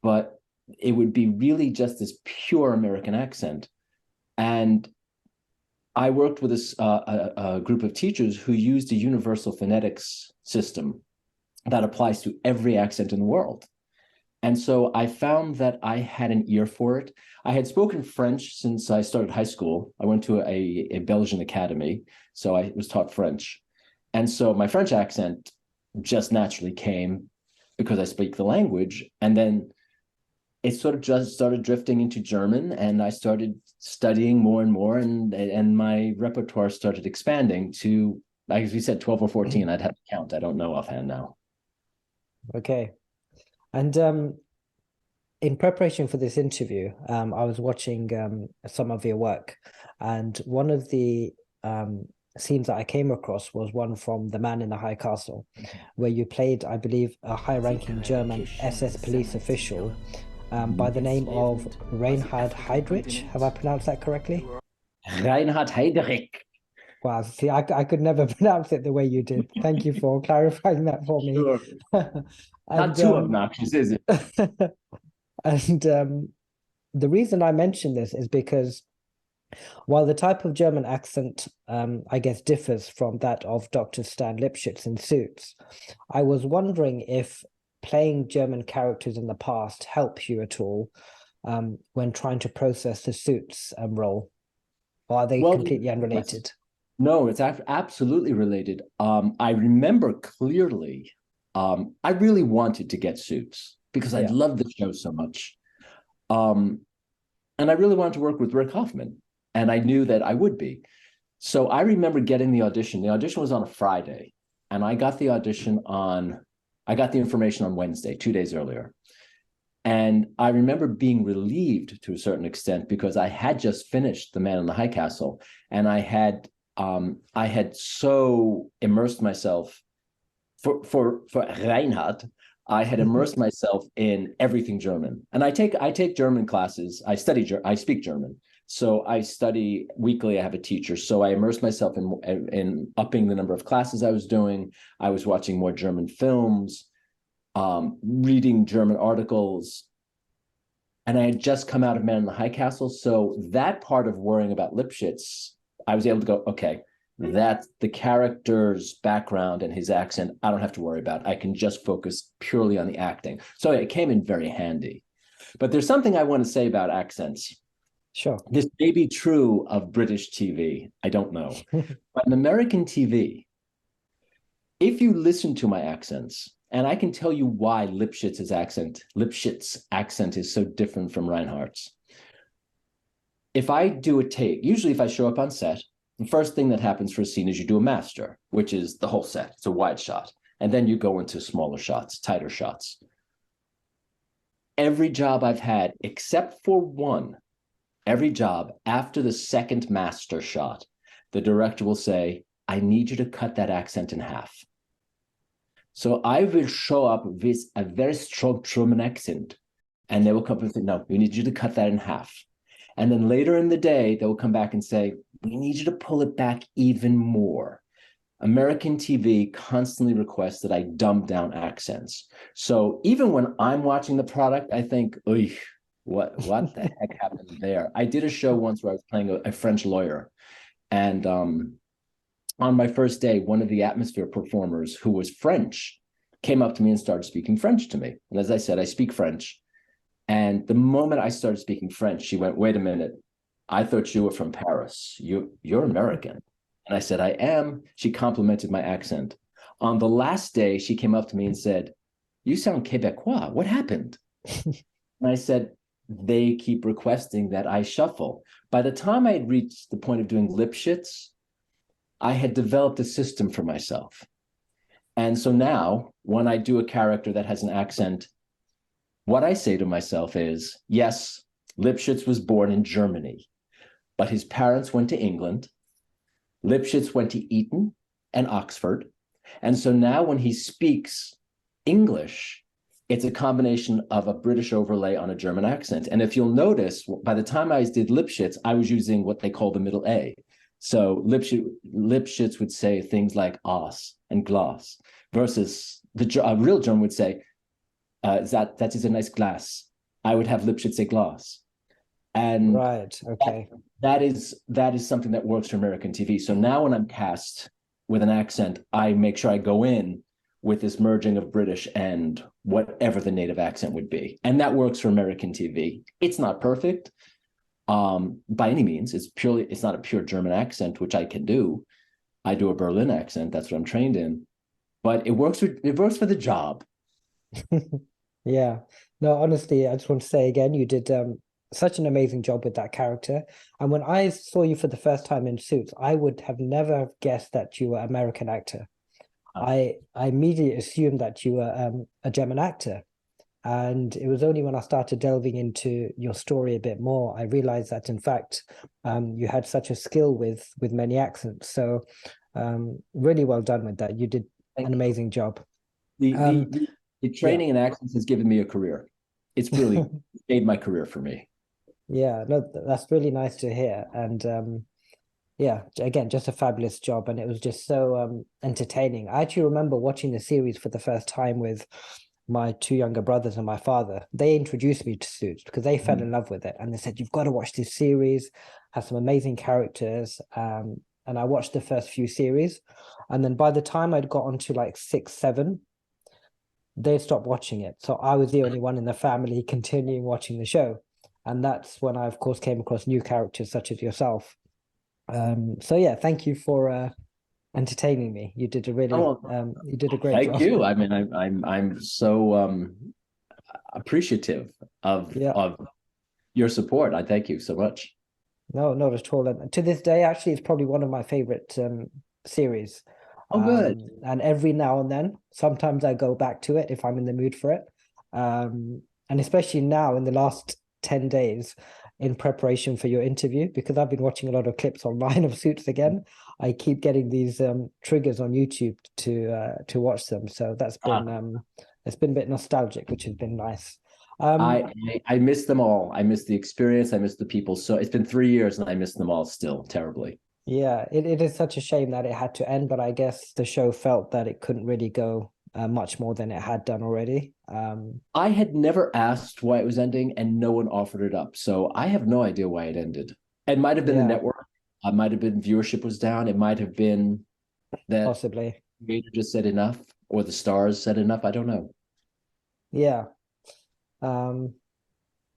but it would be really just this pure American accent. And I worked with a group of teachers who used a universal phonetics system that applies to every accent in the world. And so I found that I had an ear for it. I had spoken French since I started high school. I went to a Belgian academy, so I was taught French. And so my French accent just naturally came because I speak the language. And then it sort of just started drifting into German, and I started studying more and more, and my repertoire started expanding to, like we said, 12 or 14. I'd have to count. I don't know offhand now. Okay. And in preparation for this interview, I was watching some of your work, and one of the scenes that I came across was one from The Man in the High Castle, where you played, I believe, a high-ranking German SS police official by the name of Reinhard Heydrich. Have I pronounced that correctly? Reinhard Heydrich. Wow, see, I could never pronounce it the way you did. Thank you for clarifying that for me. Sure. Not too obnoxious, is it? And the reason I mention this is because while the type of German accent, I guess, differs from that of Dr. Stan Lipschitz in Suits, I was wondering if playing German characters in the past helps you at all when trying to process the Suits role, or are they completely unrelated? No, it's absolutely related. I remember clearly, I really wanted to get Suits because I loved the show so much. And I really wanted to work with Rick Hoffman, and I knew that I would be. So I remember getting the audition. The audition was on a Friday, and I got the information on Wednesday, 2 days earlier. And I remember being relieved to a certain extent because I had just finished The Man in the High Castle, and I had so immersed myself for Reinhard. I had immersed myself in everything German, and I take German classes. I speak German, so I study weekly. I have a teacher, so I immersed myself in upping the number of classes I was doing. I was watching more German films, reading German articles, and I had just come out of Man in the High Castle. So that part of worrying about Lipschitz, I was able to go, okay, that's the character's background and his accent, I don't have to worry about. I can just focus purely on the acting. So it came in very handy. But there's something I want to say about accents. Sure. This may be true of British TV. I don't know. But in American TV, if you listen to my accents, and I can tell you why Lipschitz's accent is so different from Reinhardt's. If I do a take, usually if I show up on set, the first thing that happens for a scene is you do a master, which is the whole set. It's a wide shot. And then you go into smaller shots, tighter shots. Every job I've had, except for one, every job after the second master shot, the director will say, I need you to cut that accent in half. So I will show up with a very strong German accent, and they will come and say, no, we need you to cut that in half. And then later in the day, they will come back and say, we need you to pull it back even more. American TV constantly requests that I dumb down accents. So even when I'm watching the product, I think, what the heck happened there? I did a show once where I was playing a French lawyer. And on my first day, one of the atmosphere performers who was French came up to me and started speaking French to me. And as I said, I speak French. And the moment I started speaking French, she went, wait a minute, I thought you were from Paris. You're American. And I said, I am. She complimented my accent. On the last day, she came up to me and said, you sound Quebecois. What happened? And I said, they keep requesting that I shuffle. By the time I had reached the point of doing Lipschitz, I had developed a system for myself. And so now, when I do a character that has an accent, what I say to myself is, yes, Lipschitz was born in Germany, but his parents went to England. Lipschitz went to Eton and Oxford. And so now when he speaks English, it's a combination of a British overlay on a German accent. And if you'll notice, by the time I did Lipschitz, I was using what they call the middle A. So Lipschitz would say things like "os" and "glass," versus a real German would say, that is a nice glass. I would have Lipschitz say "glass." And right, okay. that is something that works for American TV. So now when I'm cast with an accent, I make sure I go in with this merging of British and whatever the native accent would be. And that works for American TV. It's not perfect by any means. It's not a pure German accent, which I can do. I do a Berlin accent. That's what I'm trained in. But it works for the job. Yeah. No, honestly, I just want to say again, you did such an amazing job with that character. And when I saw you for the first time in Suits, I would have never guessed that you were an American actor. I immediately assumed that you were a German actor. And it was only when I started delving into your story a bit more, I realized that, in fact, you had such a skill with many accents. So really well done with that. You did an amazing job. The training in accents has given me a career. It's really made my career for me. Yeah, no, that's really nice to hear. And yeah, again, just a fabulous job. And it was just so entertaining. I actually remember watching the series for the first time with my two younger brothers and my father. They introduced me to Suits because they fell in love with it. And they said, you've got to watch this series, has some amazing characters. And I watched the first few series. And then by the time I'd got onto like 6, 7, they stopped watching it. So I was the only one in the family continuing watching the show. And that's when I, of course, came across new characters such as yourself. So yeah, thank you for entertaining me. You did a really you did a great job. Thank you. I mean, I'm so appreciative of your support. I thank you so much. No, not at all. And to this day, actually, it's probably one of my favorite series. Oh, good. And every now and then, sometimes I go back to it if I'm in the mood for it. And especially now in the last 10 days in preparation for your interview, because I've been watching a lot of clips online of Suits again. I keep getting these triggers on YouTube to watch them. So that's been it's been a bit nostalgic, which has been nice. I miss them all. I miss the experience. I miss the people. So it's been 3 years and I miss them all still terribly. Yeah, it is such a shame that it had to end, but I guess the show felt that it couldn't really go much more than it had done already. I had never asked why it was ending and no one offered it up. So I have no idea why it ended. It might have been the network. It might have been viewership was down. It might have been that possibly the creator just said enough or the stars said enough. I don't know. Yeah. But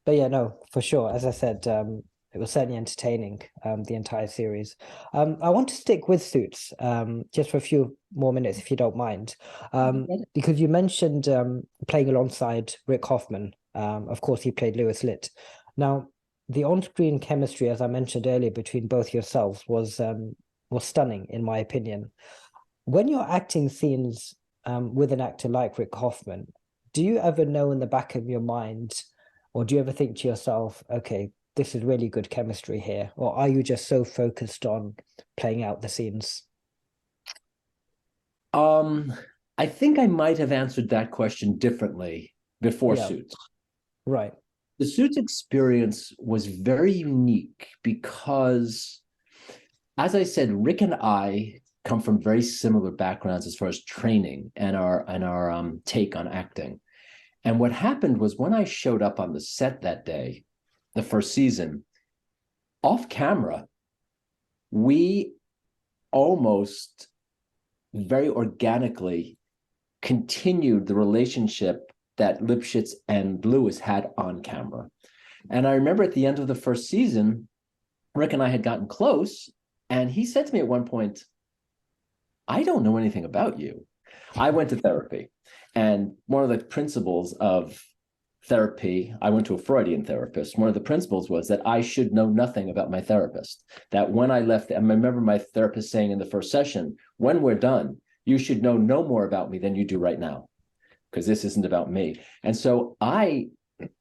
yeah, no, for sure. As I said, it was certainly entertaining, the entire series. I want to stick with Suits just for a few more minutes, if you don't mind, because you mentioned playing alongside Rick Hoffman. Of course, he played Louis Litt. Now, the on-screen chemistry, as I mentioned earlier, between both yourselves was stunning, in my opinion. When you're acting scenes with an actor like Rick Hoffman, do you ever know in the back of your mind, or do you ever think to yourself, okay, this is really good chemistry here? Or are you just so focused on playing out the scenes? I think I might have answered that question differently before Suits. Right. The Suits experience was very unique because, as I said, Rick and I come from very similar backgrounds as far as training and our take on acting. And what happened was when I showed up on the set that day, the first season, off camera, we almost very organically continued the relationship that Lipschitz and Lewis had on camera. And I remember at the end of the first season, Rick and I had gotten close, and he said to me at one point, I don't know anything about you. I went to therapy, and one of the principles of therapy, I went to a Freudian therapist. One of the principles was that I should know nothing about my therapist. That when I left, I remember my therapist saying in the first session, when we're done, you should know no more about me than you do right now, because this isn't about me. And so I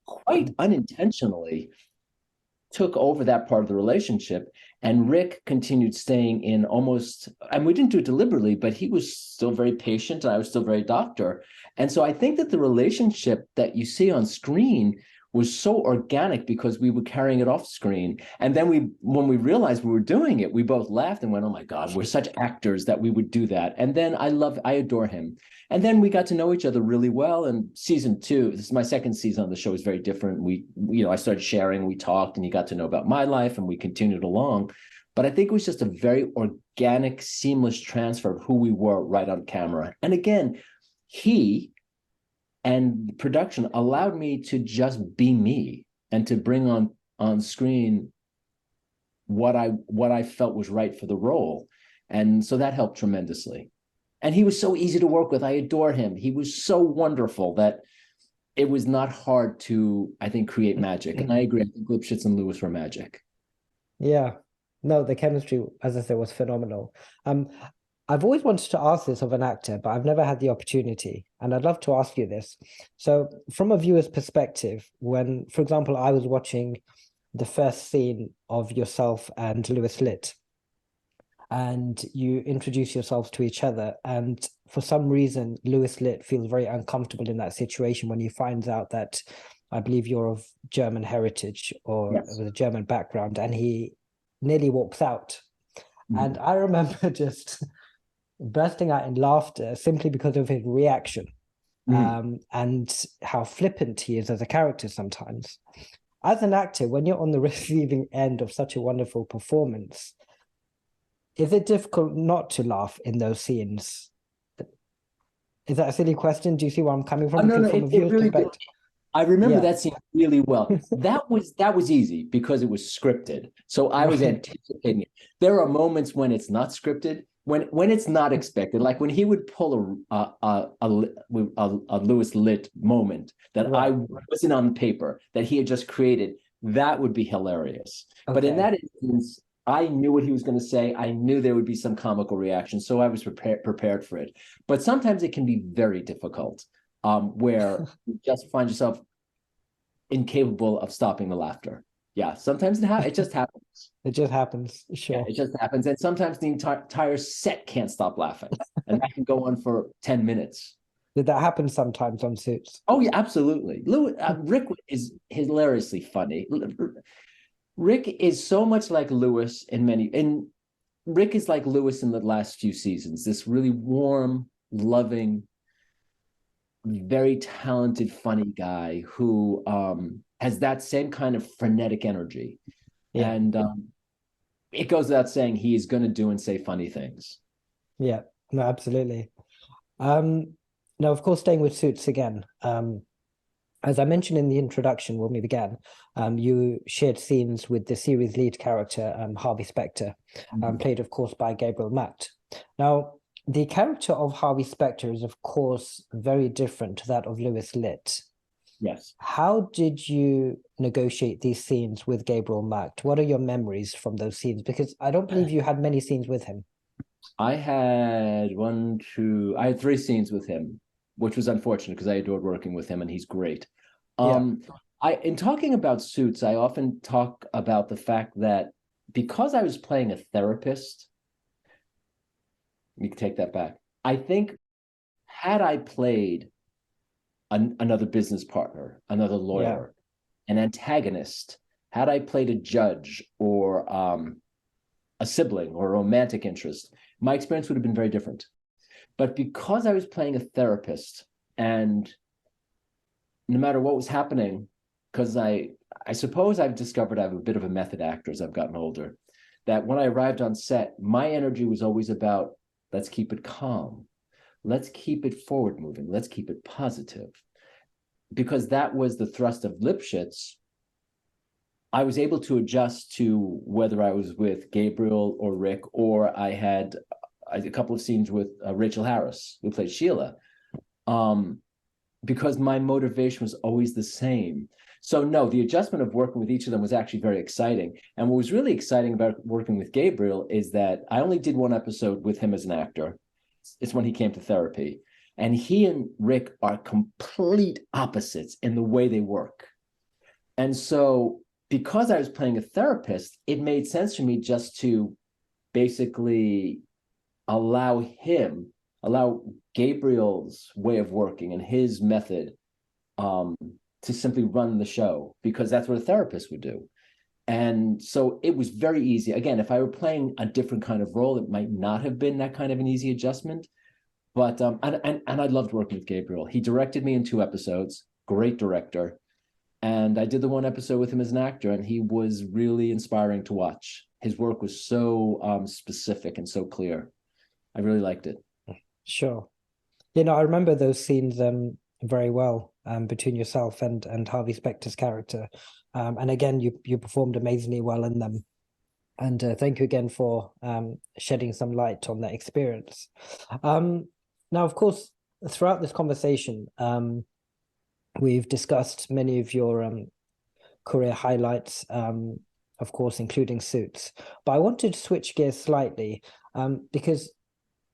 quite unintentionally took over that part of the relationship, and Rick continued staying in almost, and we didn't do it deliberately, but he was still very patient and I was still very doctor. And so I think that the relationship that you see on screen was so organic because we were carrying it off screen. And then when we realized we were doing it, we both laughed and went, oh my God, we're such actors that we would do that. And then I adore him. And then we got to know each other really well. And season 2, this is my second season on the show, is very different. I started sharing, we talked, and he got to know about my life, and we continued along. But I think it was just a very organic, seamless transfer of who we were right on camera. And again, he and production allowed me to just be me and to bring on screen what I felt was right for the role. And so that helped tremendously. And he was so easy to work with. I adore him. He was so wonderful that it was not hard to, I think, create magic. And I agree. I think Lipschitz and Lewis were magic. Yeah. No, the chemistry, as I said, was phenomenal. I've always wanted to ask this of an actor, but I've never had the opportunity. And I'd love to ask you this. So from a viewer's perspective, when, for example, I was watching the first scene of yourself and Louis Litt, and you introduce yourselves to each other, and for some reason, Louis Litt feels very uncomfortable in that situation when he finds out that, I believe you're of German heritage or Yes. with a German background, and he nearly walks out. And I remember just bursting out in laughter simply because of his reaction, and how flippant he is as a character sometimes. As an actor, when you're on the receiving end of such a wonderful performance, is it difficult not to laugh in those scenes? Is that a silly question? Do you see where I'm coming from? No, From a viewer's really perspective. I remember that scene really well. That was easy because it was scripted. So I was anticipating it. There are moments when it's not scripted, when it's not expected, like when he would pull a Louis Litt moment that I wasn't on paper, that he had just created. That would be hilarious. Okay. But in that instance, I knew what he was going to say. I knew there would be some comical reaction, so I was prepared for it. But sometimes it can be very difficult, where you just find yourself incapable of stopping the laughter. Yeah, sometimes it just happens. It just happens, sure. Yeah, it just happens. And sometimes the entire set can't stop laughing. And that can go on for 10 minutes. Did that happen sometimes on Suits? Oh, yeah, absolutely. Rick is hilariously funny. Rick is so much like Lewis and Rick is like Lewis in the last few seasons, this really warm, loving, very talented, funny guy who has that same kind of frenetic energy. Yeah. And it goes without saying he's going to do and say funny things. Yeah, no, absolutely. Now, of course, staying with Suits again, as I mentioned in the introduction when we began, you shared scenes with the series lead character, Harvey Specter, played, of course, by Gabriel Macht. Now, the character of Harvey Specter is, of course, very different to that of Louis Litt. Yes. How did you negotiate these scenes with Gabriel Macht? What are your memories from those scenes? Because I don't believe you had many scenes with him. I had 3 scenes with him, which was unfortunate because I adored working with him and he's great. In talking about Suits, I often talk about the fact that because I was playing a therapist, you can take that back. I think had I played another business partner, another lawyer, an antagonist, had I played a judge or a sibling or a romantic interest, my experience would have been very different. But because I was playing a therapist, and no matter what was happening, because I suppose I've discovered I have a bit of a method actor as I've gotten older, that when I arrived on set, my energy was always about, let's keep it calm. Let's keep it forward moving. Let's keep it positive. Because that was the thrust of Lipschitz, I was able to adjust to whether I was with Gabriel or Rick, or I had a couple of scenes with Rachel Harris, who played Sheila, because my motivation was always the same. So no, the adjustment of working with each of them was actually very exciting. And what was really exciting about working with Gabriel is that I only did 1 episode with him as an actor. It's when he came to therapy. And he and Rick are complete opposites in the way they work. And so because I was playing a therapist, it made sense for me just to basically allow him allow Gabriel's way of working and his method to simply run the show, because that's what a therapist would do. And so it was very easy. Again, if I were playing a different kind of role, it might not have been that kind of an easy adjustment. But and I loved working with Gabriel. He directed me in 2 episodes, great director. And I did the 1 episode with him as an actor, and he was really inspiring to watch. His work was so specific and so clear. I really liked it. Sure. You know, I remember those scenes very well, between yourself and Harvey Specter's character. And again, you performed amazingly well in them. And thank you again for shedding some light on that experience. Now, of course, throughout this conversation, we've discussed many of your career highlights, of course, including Suits. But I wanted to switch gears slightly, because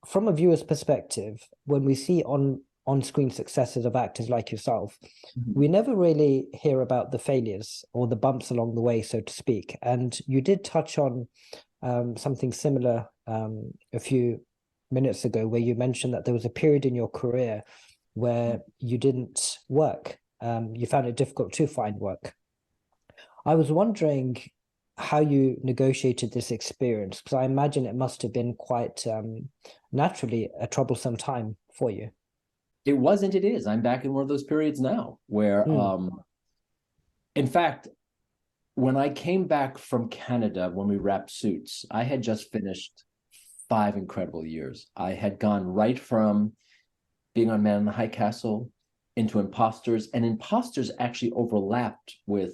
from a viewer's perspective, when we see on-screen successes of actors like yourself, we never really hear about the failures or the bumps along the way, so to speak. And you did touch on something similar a few minutes ago, where you mentioned that there was a period in your career where you didn't work. You found it difficult to find work. I was wondering how you negotiated this experience, because I imagine it must have been quite naturally a troublesome time for you. It wasn't, it is. I'm back in one of those periods now where, in fact, when I came back from Canada, when we wrapped Suits, I had just finished 5 incredible years. I had gone right from being on Man in the High Castle into Imposters, and Imposters actually overlapped with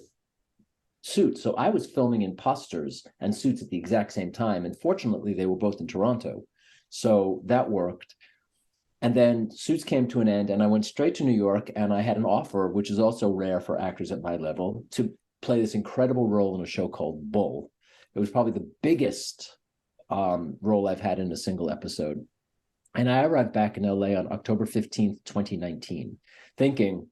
Suits. So I was filming Imposters and Suits at the exact same time. And fortunately, they were both in Toronto. So that worked. And then Suits came to an end, and I went straight to New York, and I had an offer, which is also rare for actors at my level, to play this incredible role in a show called Bull. It was probably the biggest role I've had in a single episode. And I arrived back in LA on October 15th, 2019, thinking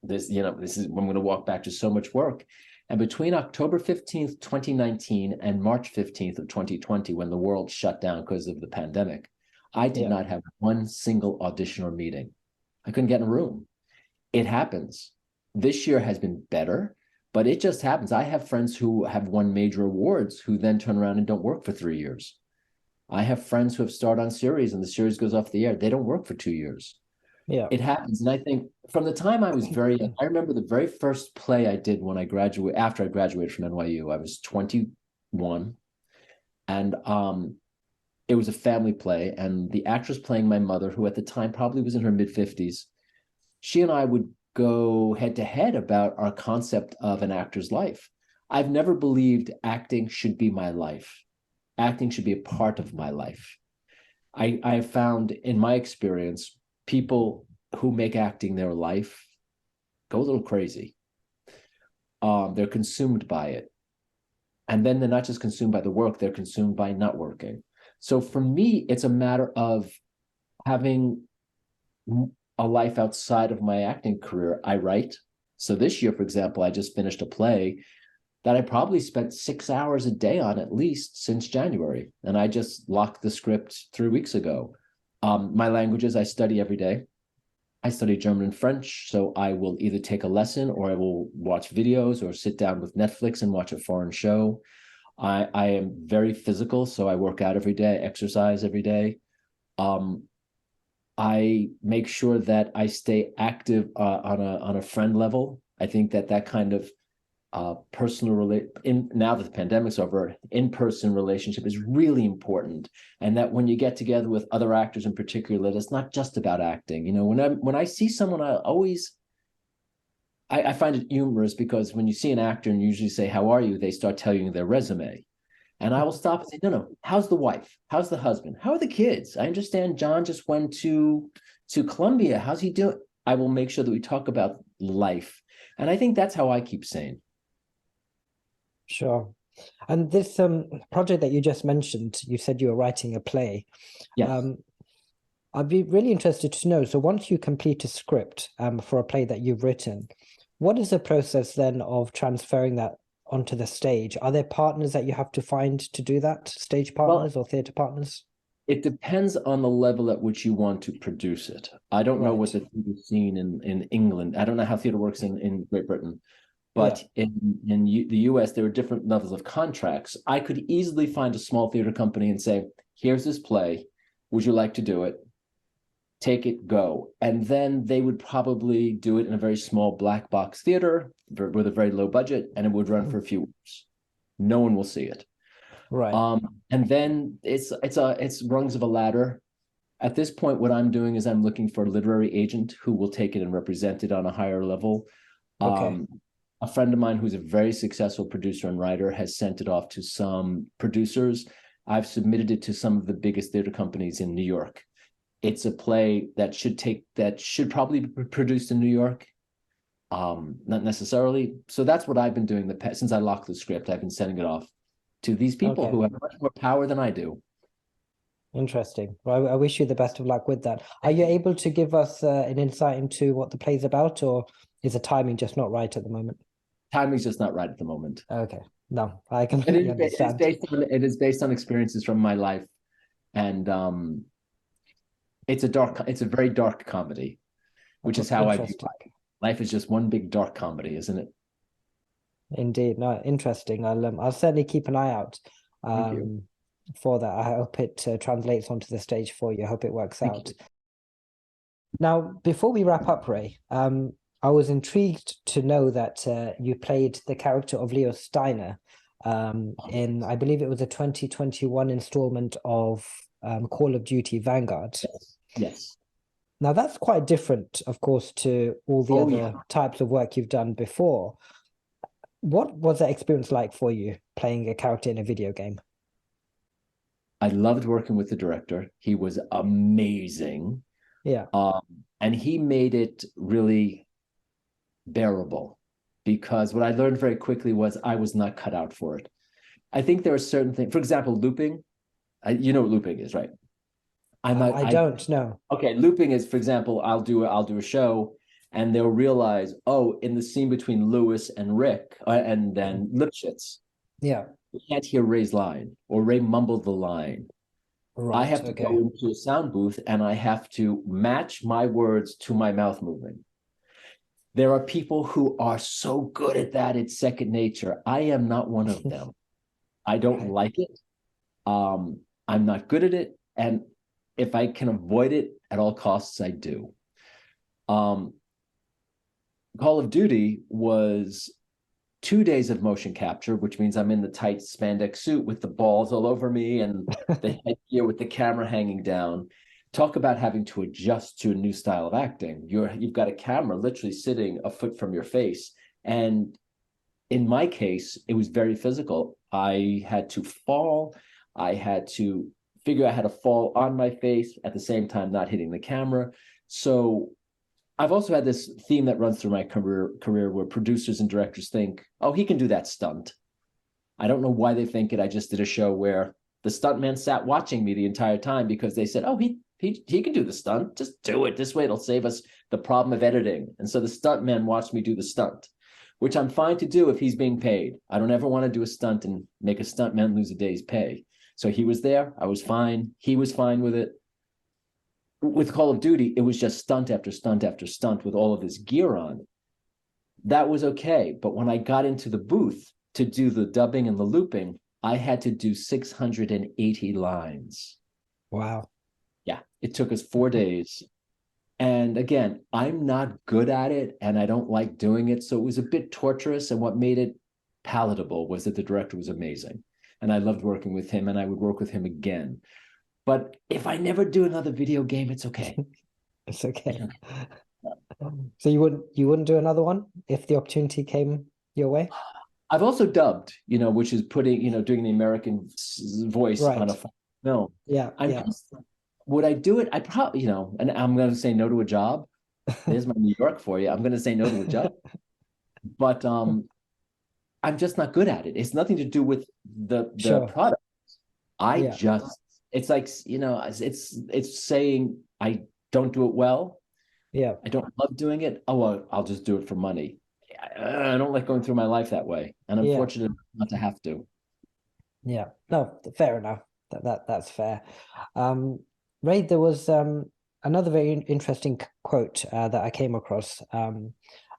this is, I'm going to walk back to so much work. And between October 15th, 2019 and March 15th of 2020, when the world shut down because of the pandemic, I did not have one single audition or meeting. I couldn't get in a room. It happens. This year has been better, but it just happens. I have friends who have won major awards who then turn around and don't work for 3 years. I have friends who have starred on series and the series goes off the air. They don't work for 2 years. Yeah, it happens. And I think from the time I was very young, I remember the very first play I did when I graduated, after I graduated from NYU. I was 21, and it was a family play, and the actress playing my mother, who at the time probably was in her mid-50s, she and I would go head to head about our concept of an actor's life. I've never believed acting should be my life. Acting should be a part of my life. I have found in my experience, people who make acting their life go a little crazy. They're consumed by it. And then they're not just consumed by the work, they're consumed by not working. So for me, it's a matter of having a life outside of my acting career. I write. So this year, for example, I just finished a play that I probably spent 6 hours a day on at least since January. And I just locked the script 3 weeks ago. My languages, I study every day. I study German and French, so I will either take a lesson or I will watch videos or sit down with Netflix and watch a foreign show. I am very physical, so I work out every day, exercise every day. I make sure that I stay active on a friend level. I think that kind of now that the pandemic's over, in-person relationship is really important. And that when you get together with other actors in particular, that it's not just about acting. You know, when I see someone, I find it humorous, because when you see an actor and you usually say, "How are you?" they start telling you their resume. And I will stop and say, no, how's the wife? How's the husband? How are the kids? I understand John just went to Columbia. How's he doing? I will make sure that we talk about life. And I think that's how I keep sane. Sure. And this project that you just mentioned, you said you were writing a play. Yes. I'd be really interested to know, so once you complete a script for a play that you've written, what is the process then of transferring that onto the stage? Are there partners that you have to find to do that, stage partners or theatre partners? It depends on the level at which you want to produce it. I don't know what the theater scene in England. I don't know how theater works in Great Britain, but the US, there are different levels of contracts. I could easily find a small theater company and say, here's this play. Would you like to do it? Take it, go. And then they would probably do it in a very small black box theater with a very low budget, and it would run for a few weeks. No one will see it. Right. And then it's rungs of a ladder. At this point, what I'm doing is I'm looking for a literary agent who will take it and represent it on a higher level. Okay. A friend of mine who's a very successful producer and writer has sent it off to some producers. I've submitted it to some of the biggest theater companies in New York. It's a play that should probably be produced in New York. Not necessarily. So that's what I've been doing since I locked the script. I've been sending it off to these people who have much more power than I do. Interesting. Well, I wish you the best of luck with that. Are you able to give us an insight into what the play's about, or is the timing just not right at the moment? Timing's just not right at the moment. Okay. No, I completely understand. It is based on experiences from my life, and it's a very dark comedy, which is how I view life. Life is just one big dark comedy, isn't it? Indeed. No, interesting. I'll certainly keep an eye out for that. I hope it translates onto the stage for you. I hope it works out. Now, before we wrap up, Ray, I was intrigued to know that you played the character of Leo Steiner in, I believe it was a 2021 installment of Call of Duty Vanguard. Yes. Now, that's quite different, of course, to all the other types of work you've done before. What was that experience like for you, playing a character in a video game? I loved working with the director. He was amazing. Yeah. And he made it really bearable, because what I learned very quickly was I was not cut out for it. I think there are certain things, for example, looping. You know what looping is, right? I don't know. Okay, looping is, for example, I'll do a show, and they'll realize, oh, in the scene between Lewis and Rick, and then Lipschitz, you can't hear Ray's line, or Ray mumbled the line. Right, I have to go into a sound booth, and I have to match my words to my mouth movement. There are people who are so good at that, it's second nature. I am not one of them. I don't like it. I'm not good at it. And if I can avoid it at all costs, I do. Call of Duty was 2 days of motion capture, which means I'm in the tight spandex suit with the balls all over me and the headgear with the camera hanging down. Talk about having to adjust to a new style of acting. You've got a camera literally sitting a foot from your face. And in my case, it was very physical. I had to fall. I had to figure out how to fall on my face at the same time not hitting the camera. So I've also had this theme that runs through my career where producers and directors think, oh, he can do that stunt. I don't know why they think it. I just did a show where the stuntman sat watching me the entire time because they said, oh, he can do the stunt. Just do it. This way it'll save us the problem of editing. And so the stuntman watched me do the stunt, which I'm fine to do if he's being paid. I don't ever want to do a stunt and make a stuntman lose a day's pay. So he was there. I was fine. He was fine with it. With Call of Duty, it was just stunt after stunt after stunt with all of this gear on. That was okay. But when I got into the booth to do the dubbing and the looping, I had to do 680 lines. Wow. Yeah, it took us 4 days. And again, I'm not good at it and I don't like doing it. So it was a bit torturous. And what made it palatable was that the director was amazing. And I loved working with him, and I would work with him again. But if I never do another video game, it's okay. It's okay. So you wouldn't do another one if the opportunity came your way? I've also dubbed, which is doing the American voice on a film. Yeah. Would I do it? I probably, and I'm going to say no to a job. There's my New York for you. I'm going to say no to a job. But I'm just not good at it. It's nothing to do with the product. It's like, it's saying I don't do it well. Yeah. I don't love doing it. Oh, well, I'll just do it for money. I don't like going through my life that way. And I'm fortunate not to have to. Yeah. No, fair enough. That's fair. Ray, there was another very interesting quote that I came across.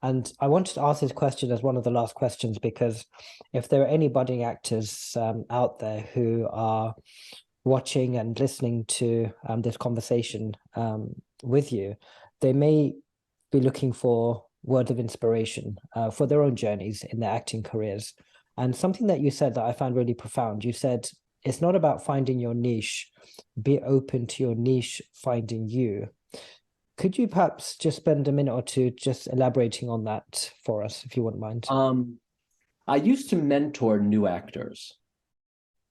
And I wanted to ask this question as one of the last questions, because if there are any budding actors out there who are watching and listening to this conversation with you, they may be looking for words of inspiration for their own journeys in their acting careers. And something that you said that I found really profound, you said, it's not about finding your niche, be open to your niche finding you. Could you perhaps just spend a minute or two just elaborating on that for us, if you wouldn't mind? I used to mentor new actors.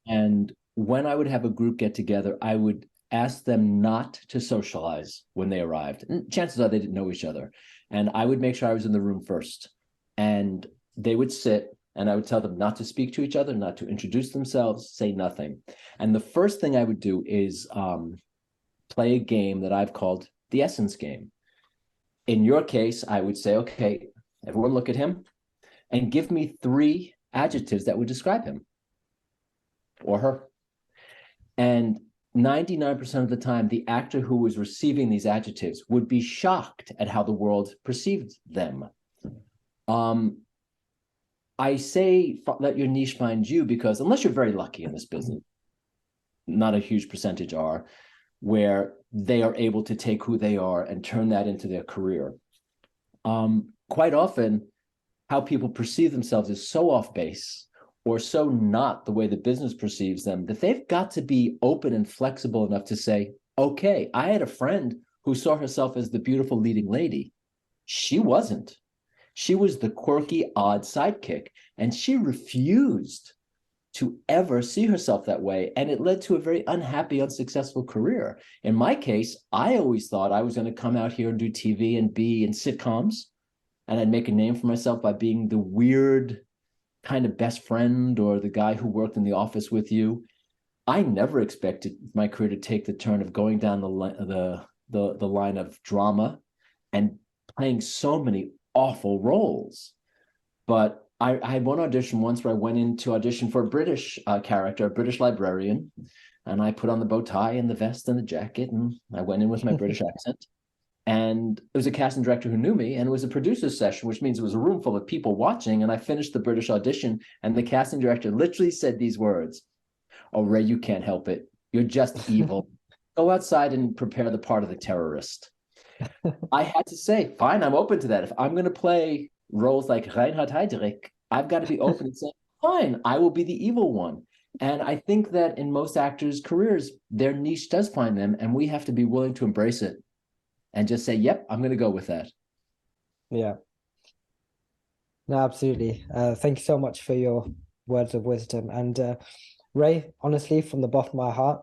And when I would have a group get together, I would ask them not to socialize when they arrived. And chances are they didn't know each other. And I would make sure I was in the room first. And they would sit, and I would tell them not to speak to each other, not to introduce themselves, say nothing. And the first thing I would do is play a game that I've called the essence game. In your case, I would say, okay, everyone look at him and give me 3 adjectives that would describe him or her. And 99% of the time, the actor who was receiving these adjectives would be shocked at how the world perceived them. I say let your niche find you because unless you're very lucky in this business, not a huge percentage are, where they are able to take who they are and turn that into their career. Quite often, how people perceive themselves is so off base or so not the way the business perceives them that they've got to be open and flexible enough to say, okay, I had a friend who saw herself as the beautiful leading lady. She wasn't. She was the quirky, odd sidekick, and she refused to ever see herself that way. And it led to a very unhappy, unsuccessful career. In my case, I always thought I was going to come out here and do TV and be in sitcoms, and I'd make a name for myself by being the weird kind of best friend or the guy who worked in the office with you. I never expected my career to take the turn of going down the line of drama and playing so many awful roles. But I had one audition once where I went in to audition for a British character, a British librarian, and I put on the bow tie and the vest and the jacket, and I went in with my British accent. And it was a casting director who knew me, and it was a producer's session, which means it was a room full of people watching, and I finished the British audition, and the casting director literally said these words, "Oh, Ray, you can't help it. You're just evil. Go outside and prepare the part of the terrorist." I had to say, fine, I'm open to that. If I'm going to play roles like Reinhard Heydrich, I've got to be open and say, fine, I will be the evil one. And I think that in most actors' careers, their niche does find them, and we have to be willing to embrace it and just say, yep, I'm going to go with that. Yeah. No, absolutely. Thank you so much for your words of wisdom. And Ray, honestly, from the bottom of my heart,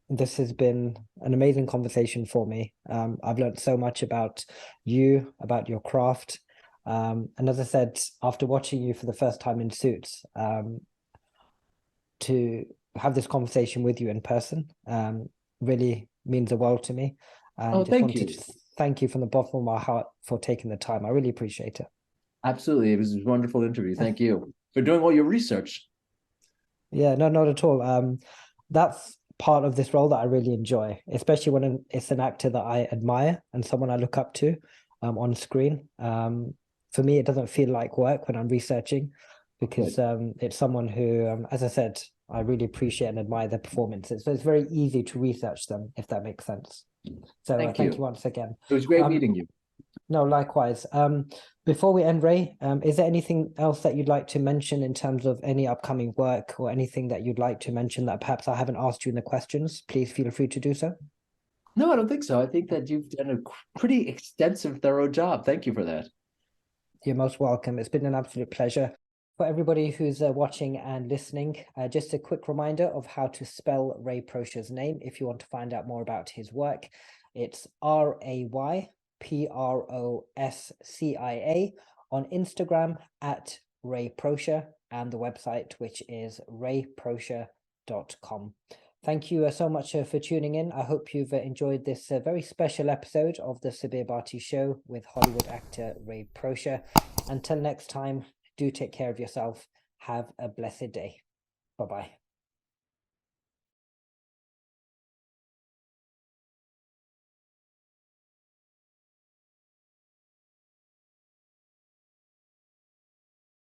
this has been an amazing conversation for me. I've learned so much about you, about your craft. And as I said, after watching you for the first time in Suits, to have this conversation with you in person really means the world to me. And thank you. To thank you from the bottom of my heart for taking the time. I really appreciate it. Absolutely. It was a wonderful interview. Thank you for doing all your research. Yeah, no, not at all. That's part of this role that I really enjoy, especially when it's an actor that I admire and someone I look up to on screen. For me, it doesn't feel like work when I'm researching, because it's someone who, as I said, I really appreciate and admire their performances. So it's very easy to research them, if that makes sense. So thank you once again. It was great meeting you. No, likewise. Before we end, Ray, is there anything else that you'd like to mention in terms of any upcoming work or anything that you'd like to mention that perhaps I haven't asked you in the questions? Please feel free to do so. No, I don't think so. I think that you've done a pretty extensive, thorough job. Thank you for that. You're most welcome. It's been an absolute pleasure. For everybody who's watching and listening, just a quick reminder of how to spell Ray Proscia's name if you want to find out more about his work. It's Rayprocia on Instagram at Ray Proscia, and the website, which is rayproscia.com. Thank you so much for tuning in. I hope you've enjoyed this very special episode of the Sabir Bhatti Show with Hollywood actor Ray Proscia. Until next time, do take care of yourself. Have a blessed day. Bye-bye.